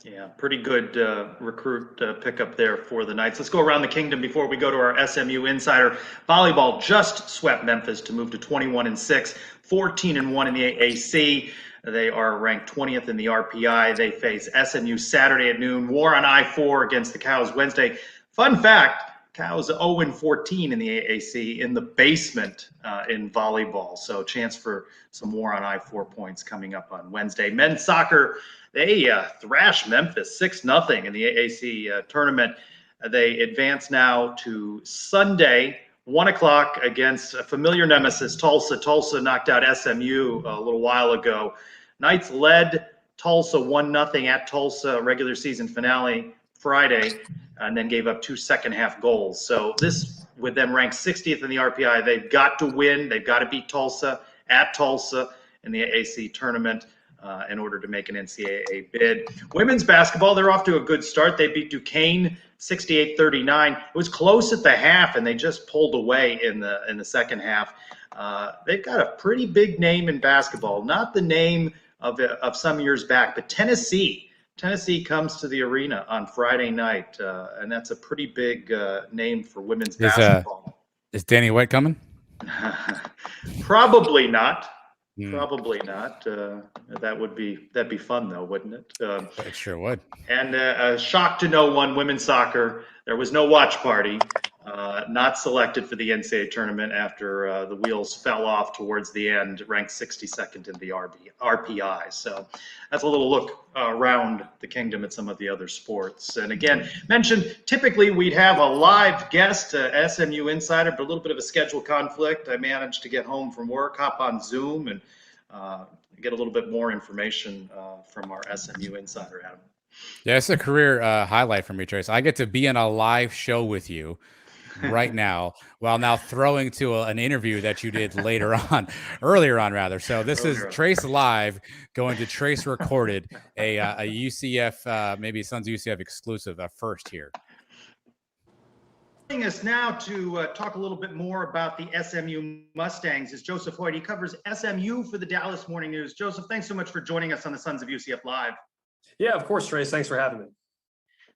Yeah, pretty good recruit pickup there for the Knights. Let's go around the kingdom before we go to our SMU Insider. Volleyball just swept Memphis to move to 21-6, 14-1 in the AAC. They are ranked 20th in the RPI. They face SMU Saturday at noon. War on I-4 against the Cows Wednesday. Fun fact, Cows 0-14 in the AAC in the basement in volleyball. So chance for some war on I-4 points coming up on Wednesday. Men's soccer, they thrashed Memphis 6-0 in the AAC tournament. They advance now to Sunday, 1 o'clock against a familiar nemesis, Tulsa. Tulsa knocked out SMU a little while ago. Knights led Tulsa 1-0 at Tulsa regular season finale Friday, and then gave up 2 second-half goals. So this, with them ranked 60th in the RPI, they've got to win. They've got to beat Tulsa at Tulsa in the AAC tournament in order to make an NCAA bid. Women's basketball, they're off to a good start. They beat Duquesne 68-39. It was close at the half, and they just pulled away in the second half. They've got a pretty big name in basketball, not the name of some years back, but Tennessee. Tennessee comes to the arena on Friday night, and that's a pretty big name for women's basketball.
Is Danny White coming?
Probably not. Probably not. That'd be fun though, wouldn't it?
It sure would.
And a shock to no one, women's soccer. There was no watch party. Not selected for the NCAA tournament after the wheels fell off towards the end, ranked 62nd in the RPI. So that's a little look around the kingdom at some of the other sports. And again, mentioned typically we'd have a live guest, SMU Insider, but a little bit of a schedule conflict. I managed to get home from work, hop on Zoom, and get a little bit more information from our SMU Insider, Adam.
Yeah, it's a career highlight for me, Trace. I get to be in a live show with you right now, while now throwing to an interview that you did earlier on rather. So this is Trace Live going to Trace Recorded, a UCF, maybe Suns UCF exclusive first here.
Joining us now to talk a little bit more about the SMU Mustangs is Joseph Hoyt. He covers SMU for the Dallas Morning News. Joseph, thanks so much for joining us on the Sons of UCF Live.
Yeah, of course, Trace. Thanks for having me.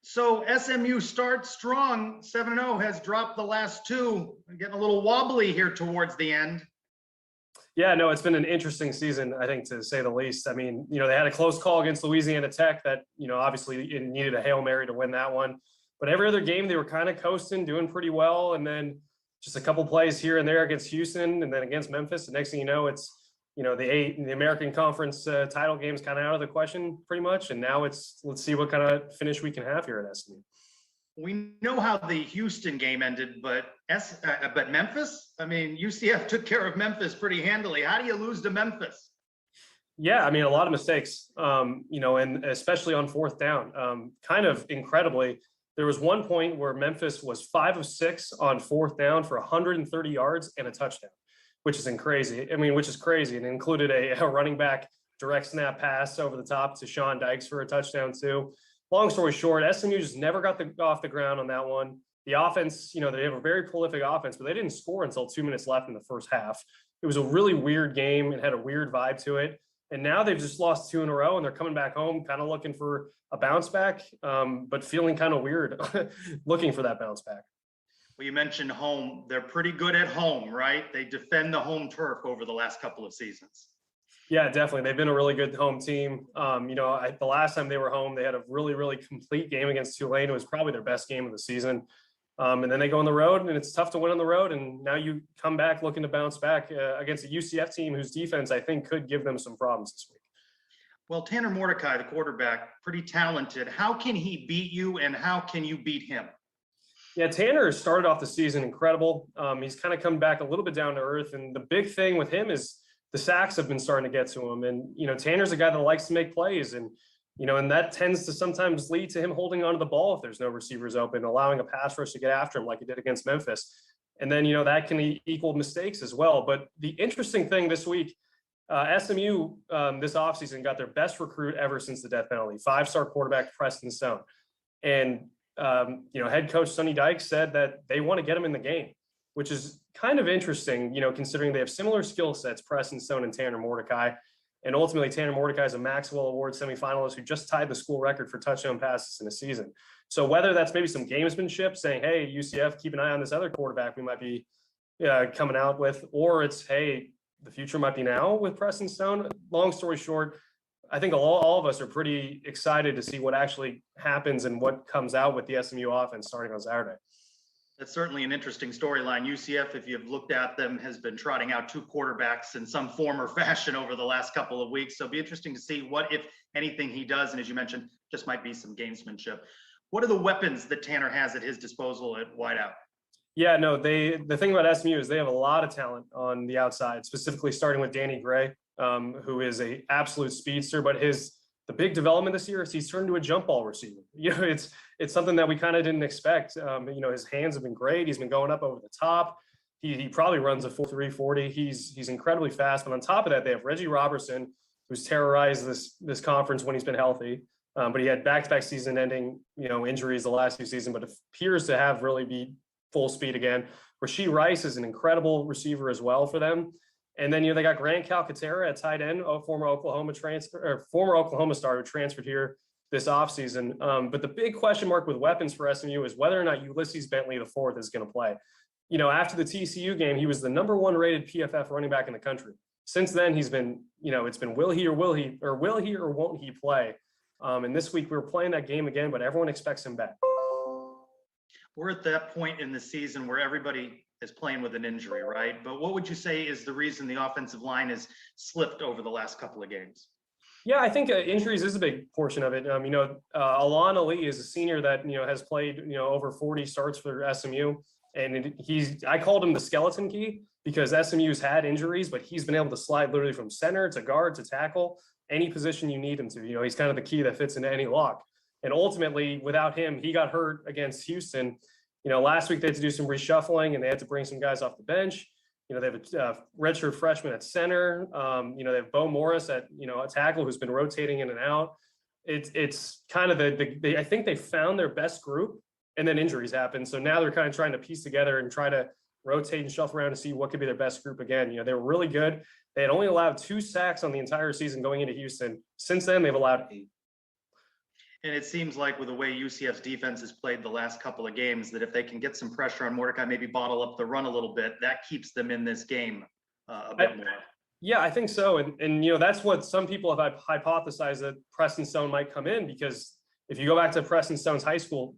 So SMU starts strong, 7-0, has dropped the last two, getting a little wobbly here towards the end.
Yeah, no, it's been an interesting season, I think, to say the least. I mean, they had a close call against Louisiana Tech that, obviously it needed a Hail Mary to win that one. But every other game, they were kind of coasting, doing pretty well. And then just a couple plays here and there against Houston and then against Memphis. The next thing you know, it's, the American Conference title game's kind of out of the question pretty much. And now let's see what kind of finish we can have here at SMU.
We know how the Houston game ended, but Memphis, I mean, UCF took care of Memphis pretty handily. How do you lose to Memphis?
Yeah, I mean, a lot of mistakes, and especially on fourth down. Kind of incredibly, there was one point where Memphis was 5 of 6 on fourth down for 130 yards and a touchdown, which is crazy. And included a running back direct snap pass over the top to Sean Dykes for a touchdown too. Long story short, SMU just never got off the ground on that one. The offense, they have a very prolific offense, but they didn't score until 2 minutes left in the first half. It was a really weird game. It had a weird vibe to it. And now they've just lost 2 in a row and they're coming back home, kind of looking for a bounce back, but feeling kind of weird looking for that bounce back.
Well, you mentioned home. They're pretty good at home, right? They defend the home turf over the last couple of seasons.
Yeah, definitely. They've been a really good home team. The last time they were home, they had a really, really complete game against Tulane. It was probably their best game of the season. And then they go on the road, and it's tough to win on the road. And now you come back looking to bounce back against a UCF team whose defense, I think, could give them some problems this week.
Well, Tanner Mordecai, the quarterback, pretty talented. How can he beat you, and how can you beat him?
Yeah, Tanner started off the season incredible. He's kind of come back a little bit down to earth. And the big thing with him is the sacks have been starting to get to him. And, Tanner's a guy that likes to make plays. And that tends to sometimes lead to him holding onto the ball if there's no receivers open, allowing a pass rush to get after him like he did against Memphis. And then, that can equal mistakes as well. But the interesting thing this week, SMU this offseason got their best recruit ever since the death penalty, 5-star quarterback Preston Stone. And, head coach Sonny Dykes said that they want to get him in the game, which is kind of interesting, considering they have similar skill sets, Preston Stone and Tanner Mordecai. And ultimately, Tanner Mordecai is a Maxwell Award semifinalist who just tied the school record for touchdown passes in a season. So whether that's maybe some gamesmanship saying, hey, UCF, keep an eye on this other quarterback we might be coming out with, or it's, hey, the future might be now with Preston Stone. Long story short, I think all of us are pretty excited to see what actually happens and what comes out with the SMU offense starting on Saturday.
That's certainly an interesting storyline. UCF, if you've looked at them, has been trotting out 2 quarterbacks in some form or fashion over the last couple of weeks. So it'll be interesting to see what, if anything, he does. And as you mentioned, just might be some gamesmanship. What are the weapons that Tanner has at his disposal at wideout?
Yeah, no, the thing about SMU is they have a lot of talent on the outside, specifically starting with Danny Gray, who is a absolute speedster, but the big development this year is he's turned to a jump ball receiver. It's something that we kind of didn't expect. His hands have been great. He's been going up over the top. He probably runs a 4.3 40. He's incredibly fast. But on top of that, they have Reggie Robertson, who's terrorized this conference when he's been healthy. But he had back-to-back season-ending injuries the last 2 seasons, but appears to have really be full speed again. Rasheed Rice is an incredible receiver as well for them. And then, they got Grant Calcaterra at tight end, a former Oklahoma star who transferred here this offseason. But the big question mark with weapons for SMU is whether or not Ulysses Bentley IV is going to play. After the TCU game, he was the number 1 rated PFF running back in the country. Since then, he's been, it's been will he or won't he play? And this week we were playing that game again, but everyone expects him back.
We're at that point in the season where everybody is playing with an injury, right? But what would you say is the reason the offensive line has slipped over the last couple of games?
Yeah, I think injuries is a big portion of it. Alon Ali is a senior that, has played, over 40 starts for SMU. And I called him the skeleton key because SMU's had injuries, but he's been able to slide literally from center to guard to tackle, any position you need him to. He's kind of the key that fits into any lock. And ultimately, without him, he got hurt against Houston. Last week they had to do some reshuffling and they had to bring some guys off the bench. They have a redshirt freshman at center. They have Bo Morris at, a tackle who's been rotating in and out. It's kind of I think they found their best group and then injuries happen. So now they're kind of trying to piece together and try to rotate and shuffle around to see what could be their best group again. They were really good. They had only allowed 2 sacks on the entire season going into Houston. Since then, they've allowed 8.
And it seems like with the way UCF's defense has played the last couple of games, that if they can get some pressure on Mordecai, maybe bottle up the run a little bit, that keeps them in this game a bit more.
Yeah, I think so. And that's what some people have hypothesized, that Preston Stone might come in, because if you go back to Preston Stone's high school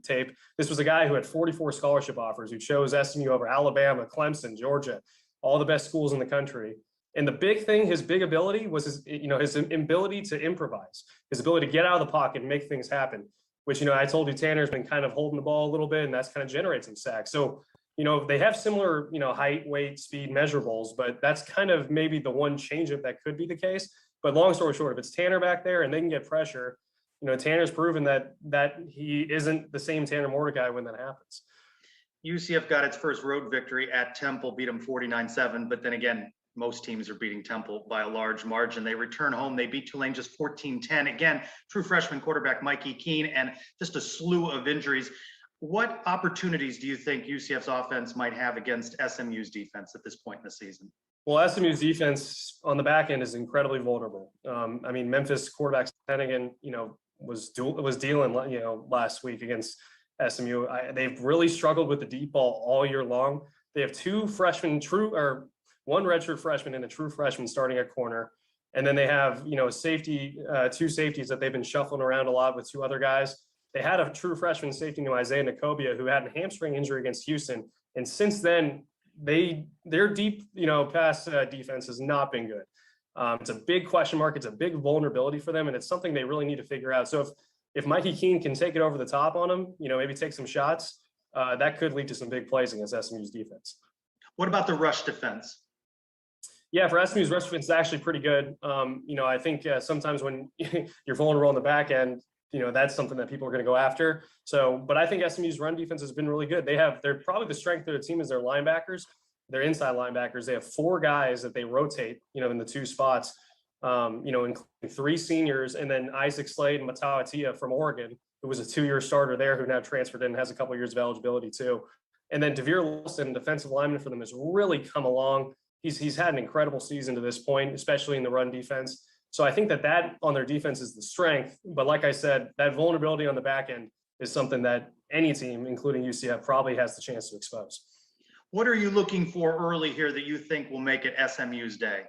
tape, this was a guy who had 44 scholarship offers, who chose SMU over Alabama, Clemson, Georgia, all the best schools in the country. And the big thing, his big ability was his ability to improvise, his ability to get out of the pocket and make things happen, which, I told you Tanner's been kind of holding the ball a little bit, and that's kind of generating sacks. So, they have similar, height, weight, speed measurables, but that's kind of maybe the one changeup that could be the case. But long story short, if it's Tanner back there and they can get pressure, Tanner's proven that he isn't the same Tanner Mordecai when that happens.
UCF got its first road victory at Temple, beat them 49-7, but then again, most teams are beating Temple by a large margin. They return home. They beat Tulane just 14-10. Again, true freshman quarterback Mikey Keene, and just a slew of injuries. What opportunities do you think UCF's offense might have against SMU's defense at this point in the season?
Well, SMU's defense on the back end is incredibly vulnerable. Memphis quarterback Hennigan, was dealing, last week against SMU. They've really struggled with the deep ball all year long. They have 2 freshmen, one redshirt freshman and a true freshman starting at corner. And then they have, safety, 2 safeties that they've been shuffling around a lot with 2 other guys. They had a true freshman safety named Isaiah Nicobia, who had a hamstring injury against Houston. And since then, their deep, pass defense has not been good. It's a big question mark. It's a big vulnerability for them. And it's something they really need to figure out. So if Mikey Keene can take it over the top on them, maybe take some shots, that could lead to some big plays against SMU's defense.
What about the rush defense?
Yeah, for SMU's rush defense, it's actually pretty good. I think sometimes when you're vulnerable on the back end, that's something that people are going to go after. So, but I think SMU's run defense has been really good. They're probably the strength of the team is their linebackers, their inside linebackers. They have 4 guys that they rotate, in the 2 spots, including 3 seniors, and then Isaac Slade and Mataatia from Oregon, who was a 2-year starter there, who now transferred in and has a couple of years of eligibility too. And then Devere Wilson, defensive lineman for them, has really come along. He's had an incredible season to this point, especially in the run defense. So I think that on their defense is the strength. But like I said, that vulnerability on the back end is something that any team, including UCF, probably has the chance to expose.
What are you looking for early here that you think will make it SMU's day?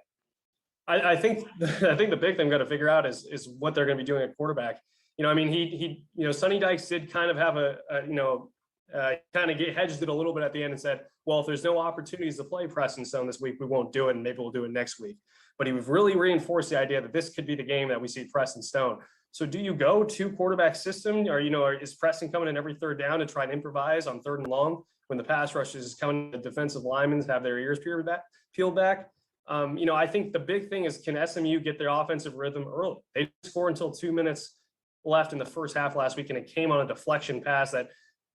I think the big thing we've got to figure out is what they're going to be doing at quarterback. Sonny Dykes did kind of have kind of hedged it a little bit at the end and said, well, if there's no opportunities to play Preston Stone this week, we won't do it, and maybe we'll do it next week. But he was really reinforced the idea that this could be the game that we see Preston Stone. So do you go 2 quarterback system, or is Preston coming in every 3rd down to try and improvise on 3rd and long when the pass rushes is coming, the defensive linemen have their ears peeled back? I think the big thing is, can SMU get their offensive rhythm early? They didn't score until 2 minutes left in the first half last week, and it came on a deflection pass that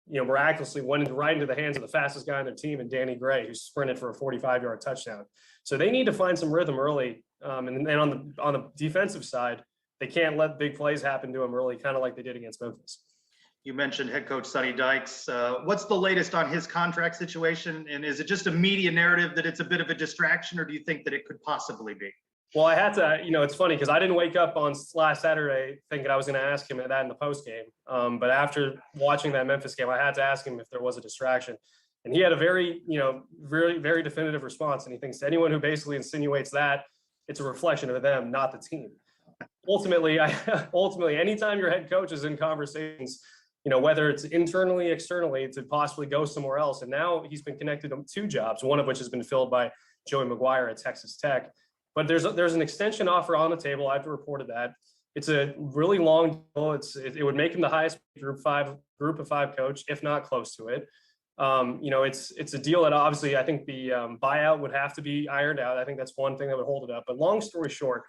miraculously went right into the hands of the fastest guy on their team, and Danny Gray, who sprinted for a 45-yard touchdown. So they need to find some rhythm early. And then on the defensive side, they can't let big plays happen to them early, kind of like they did against Memphis.
You mentioned head coach Sonny Dykes. What's the latest on his contract situation? And is it just a media narrative that it's a bit of a distraction, or do you think that it could possibly be?
Well, I had to, it's funny because I didn't wake up on last Saturday thinking I was going to ask him that in the post game. But after watching that Memphis game, I had to ask him if there was a distraction. And he had a very, very, very definitive response. And he thinks anyone who basically insinuates that, it's a reflection of them, not the team. Ultimately, anytime your head coach is in conversations, whether it's internally, externally, to possibly go somewhere else. And now he's been connected to 2 jobs, one of which has been filled by Joey McGuire at Texas Tech. But there's an extension offer on the table. I've reported that. It's a really long deal. It would make him the highest group of 5 coach, if not close to it. It's a deal that obviously I think the buyout would have to be ironed out. I think that's one thing that would hold it up. But long story short,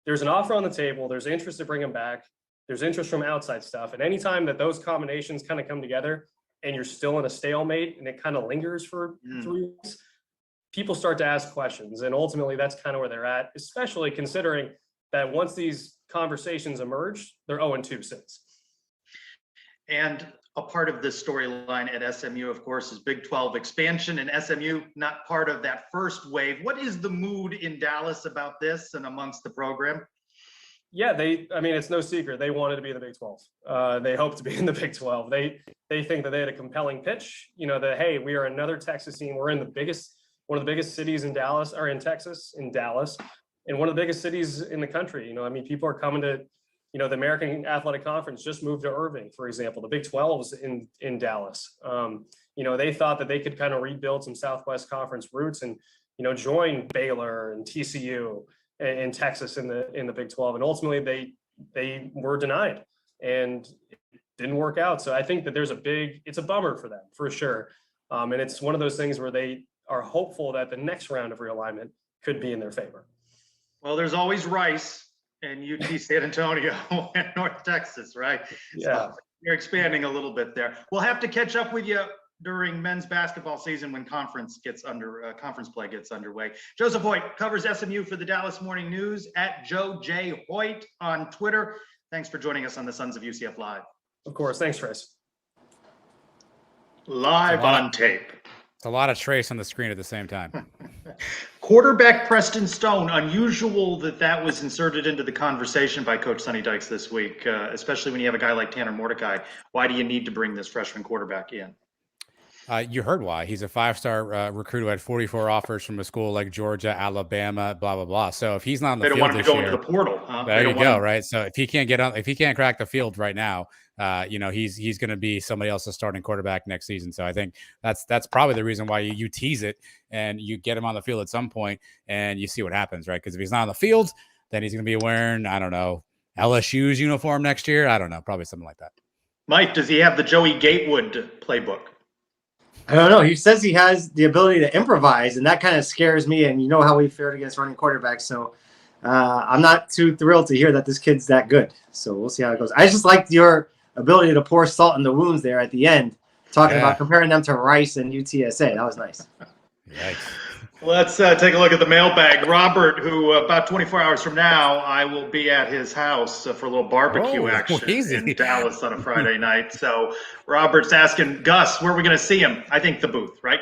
there's an offer on the table. There's interest to bring him back. There's interest from outside stuff. And anytime that those combinations kind of come together, and you're still in a stalemate and it kind of lingers for 3 weeks, people start to ask questions. And ultimately, that's kind of where they're at, especially considering that once these conversations emerge, they're 0-2 since.
And a part of this storyline at SMU, of course, is Big 12 expansion, and SMU not part of that first wave. What is the mood in Dallas about this and amongst the program?
Yeah, it's no secret. They wanted to be in the Big 12. They hope to be in the Big 12. They think that they had a compelling pitch, that, hey, we are another Texas team. We're in one of the biggest cities in Dallas, or in Texas, in Dallas, and one of the biggest cities in the country. People are coming to, the American Athletic Conference just moved to Irving, for example. The Big 12's in Dallas. They thought that they could kind of rebuild some Southwest Conference roots and, join Baylor and TCU in Texas in the Big 12. And ultimately they were denied and it didn't work out. So I think that it's a bummer for them, for sure. And it's one of those things where they are hopeful that the next round of realignment could be in their favor.
Well, there's always Rice and UT San Antonio and North Texas, right?
Yeah.
So you're expanding a little bit there. We'll have to catch up with you during men's basketball season when conference play gets underway. Joseph Hoyt covers SMU for the Dallas Morning News at Joe J. Hoyt on Twitter. Thanks for joining us on the Sons of UCF Live.
Of course. Thanks, Trace.
Live on tape.
It's a lot of Trace on the screen at the same time.
Quarterback Preston Stone, unusual that was inserted into the conversation by Coach Sonny Dykes this week, especially when you have a guy like Tanner Mordecai. Why do you need to bring this freshman quarterback in?
You heard why. He's a 5-star recruit who had 44 offers from a school like Georgia, Alabama, blah, blah, blah. So if he's not on the
field, they don't want him to go into the portal. Huh?
There you go, right? So if he can't crack the field right now, he's going to be somebody else's starting quarterback next season. So I think that's probably the reason why you tease it and you get him on the field at some point and you see what happens, right? Because if he's not on the field, then he's going to be wearing, I don't know, LSU's uniform next year. I don't know, probably something like that.
Mike, does he have the Joey Gatewood playbook?
I don't know. He says he has the ability to improvise, and that kind of scares me. And you know how we fared against running quarterbacks. So I'm not too thrilled to hear that this kid's that good. So we'll see how it goes. I just liked your ability to pour salt in the wounds there at the end, talking about comparing them to Rice and UTSA. That was nice.
Yikes.
Let's take a look at the mailbag. Robert, who about 24 hours from now, I will be at his house for a little barbecue action in Dallas on a Friday night. So Robert's asking, Gus, where are we going to see him? I think the booth, right?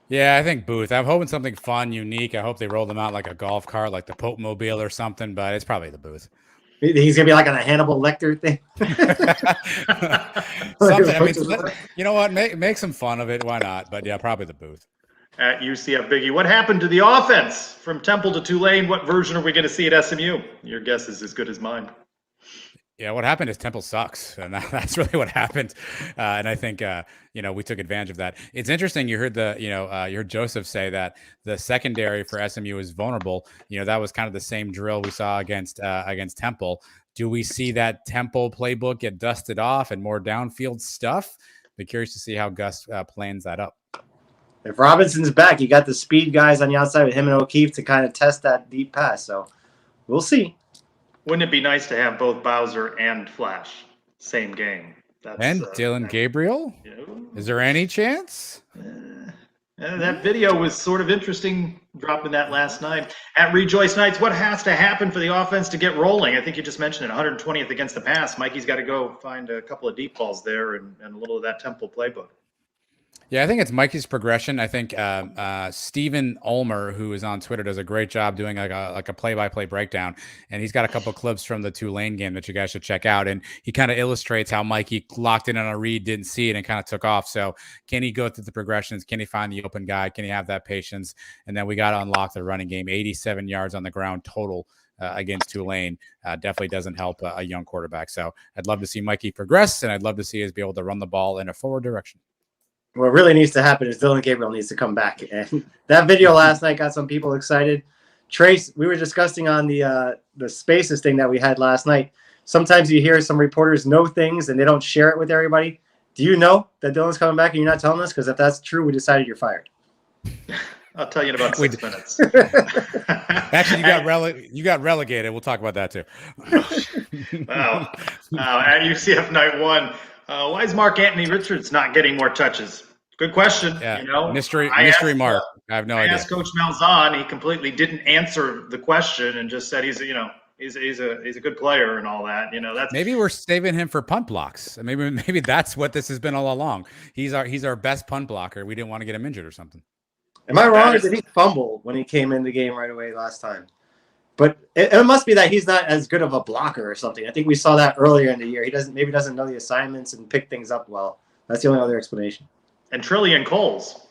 Yeah, I think booth. I'm hoping something fun, unique. I hope they roll them out like a golf cart, like the Pope Mobile or something, but it's probably the booth.
He's going to be like on a Hannibal Lecter thing.
Something. I mean, you know what? Make some fun of it. Why not? But yeah, probably the booth.
At UCF Biggie, what happened to the offense from Temple to Tulane? What version are we going to see at SMU? Your guess is as good as mine.
Yeah, what happened is Temple sucks, and that's really what happened. And I think we took advantage of that. It's interesting. You heard you heard Joseph say that the secondary for SMU is vulnerable. That was kind of the same drill we saw against Temple. Do we see that Temple playbook get dusted off and more downfield stuff? Be curious to see how Gus plans that up.
If Robinson's back, you got the speed guys on the outside with him and O'Keefe to kind of test that deep pass. So we'll see.
Wouldn't it be nice to have both Bowser and Flash same game?
And Dylan Gabriel? Is there any chance?
That video was sort of interesting, dropping that last night. At Rejoice Nights, what has to happen for the offense to get rolling? I think you just mentioned it, 120th against the pass. Mikey's got to go find a couple of deep balls there and a little of that Temple playbook.
Yeah, I think it's Mikey's progression. I think Stephen Ulmer, who is on Twitter, does a great job doing like a play-by-play breakdown, and he's got a couple clips from the Tulane game that you guys should check out. And he kind of illustrates how Mikey locked in on a read, didn't see it, and kind of took off. So can he go through the progressions? Can he find the open guy? Can he have that patience? And then we got to unlock the running game. 87 yards on the ground total against Tulane definitely doesn't help a young quarterback. So I'd love to see Mikey progress, and I'd love to see us be able to run the ball in a forward direction.
What really needs to happen is Dylan Gabriel needs to come back. And that video last night got some people excited. Trace, we were discussing on the Spaces thing that we had last night. Sometimes you hear some reporters know things and they don't share it with everybody. Do you know that Dylan's coming back and you're not telling us? Because if that's true, we decided you're fired.
I'll tell you in about 6 minutes.
Actually, you got relegated. We'll talk about that too.
Wow. At UCF Night 1, Why is Mark Anthony Richards not getting more touches? Good question.
Yeah,
You know,
mystery
asked,
Mark. I have no
I
idea.
asked Coach Malzahn. He completely didn't answer the question and just said he's a good player and all that. That's
Maybe we're saving him for punt blocks. Maybe that's what this has been all along. He's our best punt blocker. We didn't want to get him injured or something.
Am I wrong? Or did he fumble when he came in the game right away last time? But it must be that he's not as good of a blocker or something. I think we saw that earlier in the year. He doesn't know the assignments and pick things up well. That's the only other explanation.
And Trillian Coles.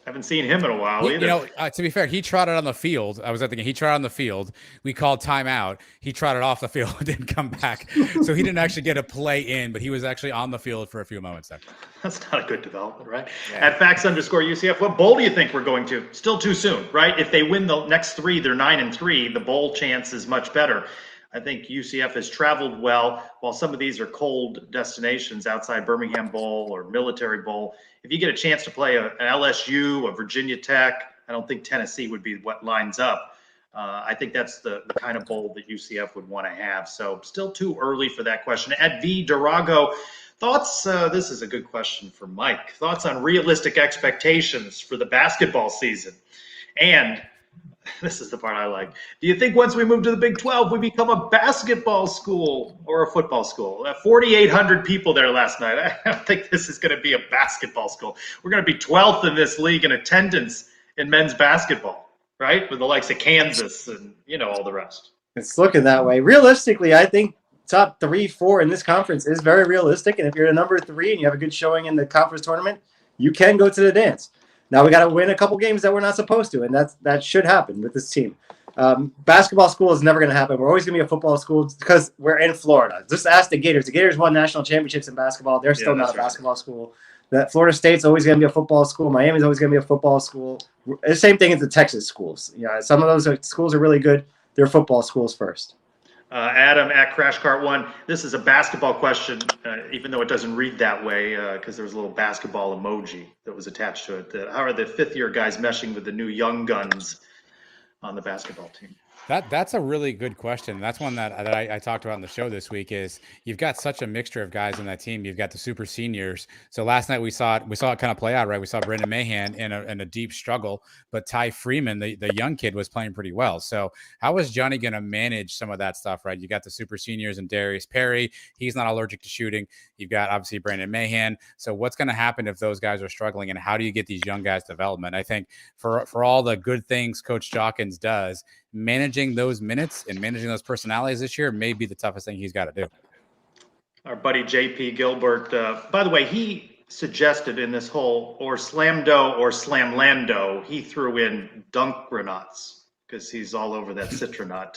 Haven't seen him in a while either.
To be fair, he trotted on the field. I was at the game. He trotted on the field. We called timeout. He trotted off the field and didn't come back. So he didn't actually get a play in, but he was actually on the field for a few moments there.
That's not a good development, right? Yeah. At @facts_UCF, what bowl do you think we're going to? Still too soon, right? If they win the next three, they're 9-3. The bowl chance is much better. I think UCF has traveled well. While some of these are cold destinations outside Birmingham Bowl or Military Bowl, if you get a chance to play an LSU, a Virginia Tech, I don't think Tennessee would be what lines up. I think that's the kind of bowl that UCF would want to have. So still too early for that question. At V. Durago, thoughts, this is a good question for Mike. Thoughts on realistic expectations for the basketball season? And this is the part I like. Do you think once we move to the Big 12, we become a basketball school or a football school? 4,800 people there last night. I don't think this is going to be a basketball school. We're going to be 12th in this league in attendance in men's basketball, right? With the likes of Kansas and, all the rest.
It's looking that way. Realistically, I think top 3, 4 in this conference is very realistic. And if you're a number 3 and you have a good showing in the conference tournament, you can go to the dance. Now we got to win a couple games that we're not supposed to, and that should happen with this team. Basketball school is never going to happen. We're always going to be a football school because we're in Florida. Just ask the Gators. The Gators won national championships in basketball. They're still not a basketball school. That Florida State's always going to be a football school. Miami's always going to be a football school. The same thing as the Texas schools. Some of those schools are really good. They're football schools first.
Adam at Crash Cart 1. This is a basketball question, even though it doesn't read that way because there was a little basketball emoji that was attached to it. How are the fifth-year guys meshing with the new young guns on the basketball team?
That's a really good question. That's one that I talked about on the show this week. Is you've got such a mixture of guys in that team. You've got the super seniors. So last night we saw it kind of play out, right? We saw Brendan Mahan in a deep struggle, but Ty Freeman, the young kid, was playing pretty well. So how is Johnny going to manage some of that stuff, right? You got the super seniors and Darius Perry. He's not allergic to shooting. You've got obviously Brendan Mahan. So what's going to happen if those guys are struggling, and how do you get these young guys development? I think for all the good things Coach Jawkins does, managing those minutes and managing those personalities this year may be the toughest thing he's got to do.
Our buddy JP Gilbert, by the way, he suggested in this whole or Slamdo or Slamlando, he threw in Dunkranauts because he's all over that Citronut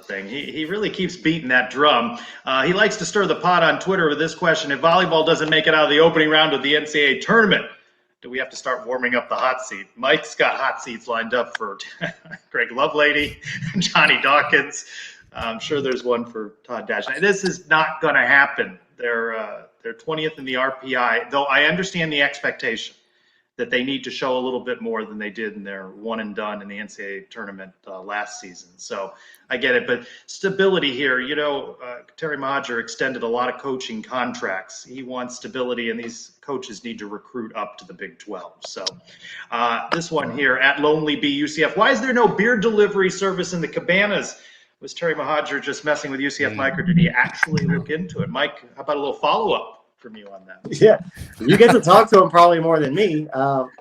thing. He really keeps beating that drum. He likes to stir the pot on Twitter with this question. If volleyball doesn't make it out of the opening round of the NCAA tournament, do we have to start warming up the hot seat? Mike's got hot seats lined up for Greg Lovelady, Johnny Dawkins. I'm sure there's one for Todd Dash. This is not going to happen. They're 20th in the RPI, though I understand the expectation that they need to show a little bit more than they did in their one and done in the NCAA tournament last season. So I get it, but stability here, Terry Modger extended a lot of coaching contracts. He wants stability, and these coaches need to recruit up to the Big 12. So this one here at Lonely Bee UCF. Why is there no beer delivery service in the Cabanas? Was Terry Modger just messing with UCF, Mike, or did he actually look into it? Mike, how about a little follow-up from you on that?
Yeah, you get to talk to him probably more than me.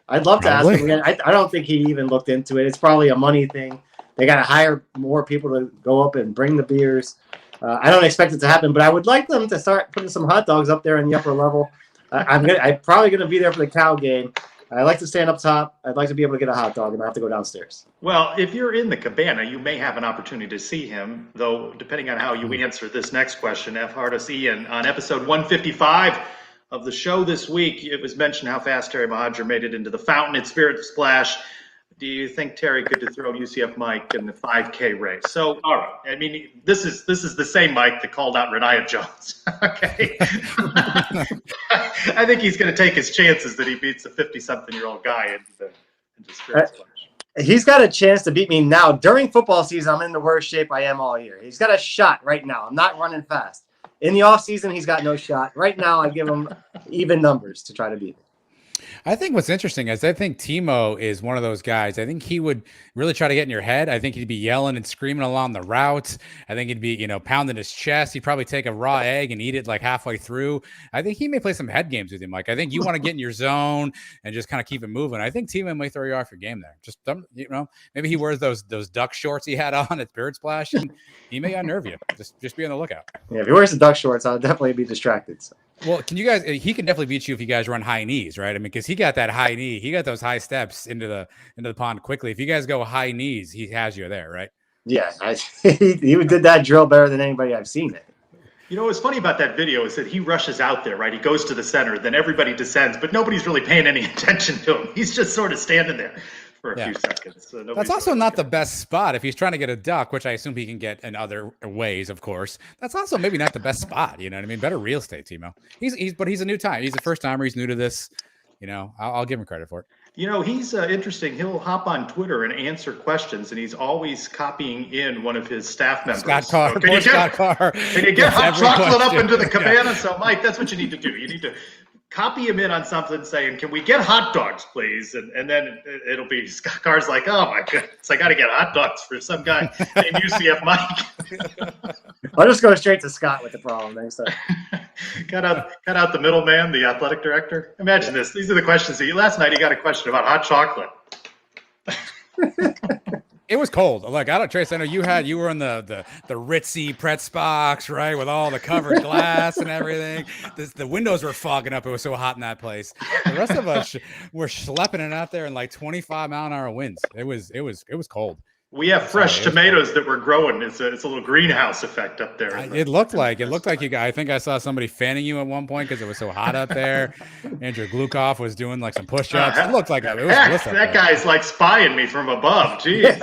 I'd love to ask him again. I don't think he even looked into it. It's probably a money thing. They got to hire more people to go up and bring the beers. I don't expect it to happen, but I would like them to start putting some hot dogs up there in the upper level. I'm probably going to be there for the Cal game. I like to stand up top. I'd like to be able to get a hot dog and not have to go downstairs.
Well, if you're in the Cabana, you may have an opportunity to see him, though, depending on how you answer this next question. F. Hardus Ian, on episode 155 of the show this week, it was mentioned how fast Terry Modger made it into the fountain at Spirit Splash. Do you think Terry could dethrone UCF Mike in the 5K race? So, all right. I mean, this is the same Mike that called out Renia Jones. Okay. I think he's going to take his chances that he beats a 50-something-year-old guy into Spirit Splash.
He's got a chance to beat me now. During football season, I'm in the worst shape I am all year. He's got a shot right now. I'm not running fast. In the offseason, he's got no shot. Right now, I give him even numbers to try to beat it.
I think what's interesting is I think Timo is one of those guys. I think he would really try to get in your head. I think he'd be yelling and screaming along the routes. I think he'd be, pounding his chest. He'd probably take a raw egg and eat it like halfway through. I think he may play some head games with him. Like, I think you want to get in your zone and just kind of keep it moving. I think Timo may throw you off your game there. Just, maybe he wears those duck shorts he had on at Bird Splash, and he may unnerve you. Just be on the lookout.
Yeah, if he wears the duck shorts, I'll definitely be distracted. So.
Well, he can definitely beat you if you guys run high knees, right? I mean, because he got that high knee, he got those high steps into the pond quickly. If you guys go high knees, he has you there, right?
Yeah, he did that drill better than anybody I've seen it.
What's funny about that video is that he rushes out there, right? He goes to the center, then everybody descends, but nobody's really paying any attention to him. He's just sort of standing there for a few seconds. So that's
also not the best spot if he's trying to get a duck, which I assume he can get in other ways, of course. That's also maybe not the best spot. You know what I mean? Better real estate, Timo. But he's a new time. He's a first timer. He's new to this. I'll give him credit for it.
He's interesting. He'll hop on Twitter and answer questions, and he's always copying in one of his staff members.
Scott Carr.
So can you get hot chocolate up into the cabana?
Yeah.
So, Mike, that's what you need to do. You need to copy him in on something saying, can we get hot dogs, please? And then it'll be Scott Carr's like, oh, my goodness, I got to get hot dogs for some guy named UCF Mike.
I'll just go straight to Scott with the problem. Thanks, sir.
Cut out the middleman, the athletic director. Imagine this. These are the questions. Last night he got a question about hot chocolate.
It was cold. Like, Trace, I know you were in the ritzy Pretz box, right, with all the covered glass and everything. The windows were fogging up. It was so hot in that place. The rest of us were schlepping it out there in like 25-mile-an-hour winds. It was cold.
We have fresh tomatoes that we're growing. It's a little greenhouse effect up there.
It looked like you guys. I think I saw somebody fanning you at one point because it was so hot up there. Andrew Glukov was doing like some push-ups. It looked like it was bliss up
that
there.
Guy's like spying me from above. Jeez,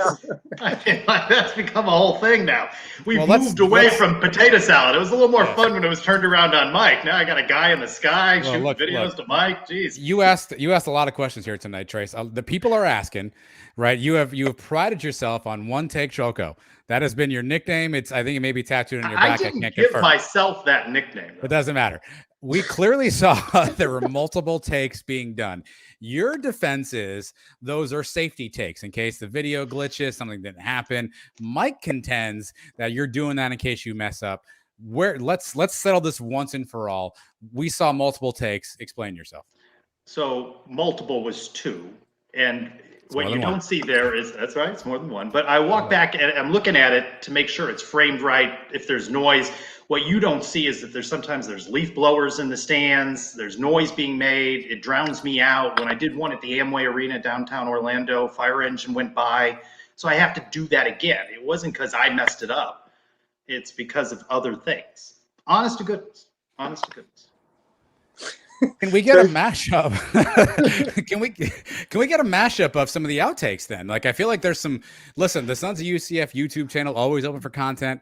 I mean, that's become a whole thing now. We've moved away from potato salad. It was a little more fun when it was turned around on Mike. Now I got a guy in the sky shooting videos to Mike. Jeez.
You asked a lot of questions here tonight, Trace. The people are asking. Right, you have prided yourself on One Take Choco. That has been your nickname. I think it may be tattooed on your back.
I can't
give
myself that nickname.
It doesn't matter. We clearly saw there were multiple takes being done. Your defense is those are safety takes in case the video glitches, something didn't happen. Mike contends that you're doing that in case you mess up. Let's settle this once and for all. We saw multiple takes. Explain yourself.
So multiple was 2, and what you
don't
one. See there is, that's right, it's more than 1. But I walk back and I'm looking at it to make sure it's framed right. If there's noise, what you don't see is that sometimes there's leaf blowers in the stands. There's noise being made. It drowns me out. When I did one at the Amway Arena, downtown Orlando, fire engine went by. So I have to do that again. It wasn't because I messed it up. It's because of other things. Honest to goodness.
Can we get a mashup? Can we get a mashup of some of the outtakes then? Like, I feel like there's some. Listen, the Sons of UCF YouTube channel always open for content.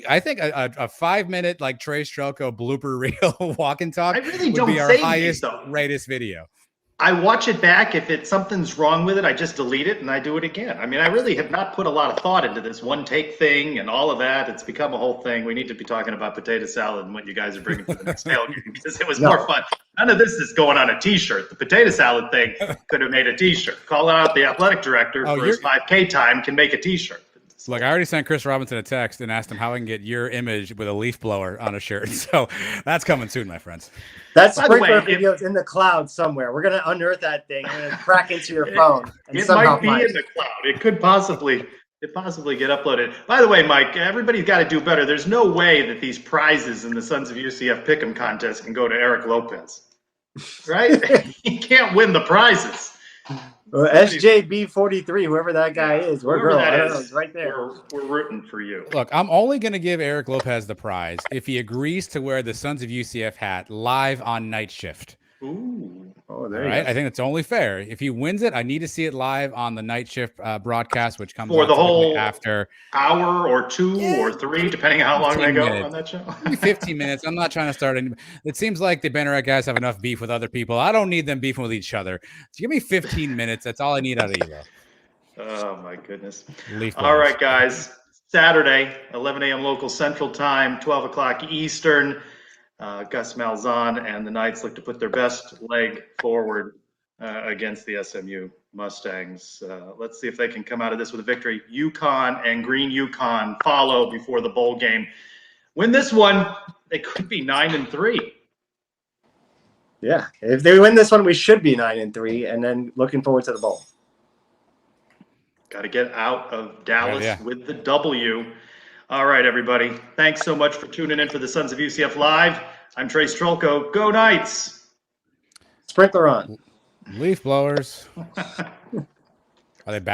I think a 5-minute like Trey Strelko blooper reel walk and talk would be our highest rated video.
I watch it back. If something's wrong with it, I just delete it and I do it again. I mean, I really have not put a lot of thought into this one take thing and all of that. It's become a whole thing. We need to be talking about potato salad and what you guys are bringing for the next tailgate because it was more fun. None of this is going on a T-shirt. The potato salad thing could have made a T-shirt. Calling out the athletic director for his 5K time can make a T-shirt.
Look, I already sent Chris Robinson a text and asked him how I can get your image with a leaf blower on a shirt. So that's coming soon, my friends.
That sprinkler video is in the cloud somewhere. We're going to unearth that thing. I'm going to crack into your phone.
It might be in the cloud. It could possibly get uploaded. By the way, Mike, everybody's got to do better. There's no way that these prizes in the Sons of UCF Pick'em contest can go to Eric Lopez. Right? He can't win the prizes.
Well, SJB43, whoever that guy is, I don't know, it's right there.
We're rooting for you.
Look, I'm only going to give Eric Lopez the prize if he agrees to wear the Sons of UCF hat live on Night Shift.
Ooh.
Oh, there you go.
I think it's only fair. If he wins it, I need to see it live on the Night Shift broadcast, which comes
for the whole
after
hour or 2 or 3, depending on how long they go on that show.
15 minutes. I'm not trying to start any. It seems like the Banneret guys have enough beef with other people. I don't need them beefing with each other. So give me 15 minutes. That's all I need out of you, though.
Oh my goodness.
Leaf
all right, guys. Saturday, 11 a.m. local Central Time, 12 o'clock Eastern. Gus Malzahn and the Knights look to put their best leg forward against the SMU Mustangs. Let's see if they can come out of this with a victory. UConn and Green UConn follow before the bowl game. Win this one, they could be 9-3.
Yeah, if they win this one, we should be 9-3, and then looking forward to the bowl.
Got to get out of Dallas with the W. All right, everybody. Thanks so much for tuning in for the Sons of UCF Live. I'm Trace Trolko. Go Knights!
Sprinkler on.
Leaf blowers. Are they back?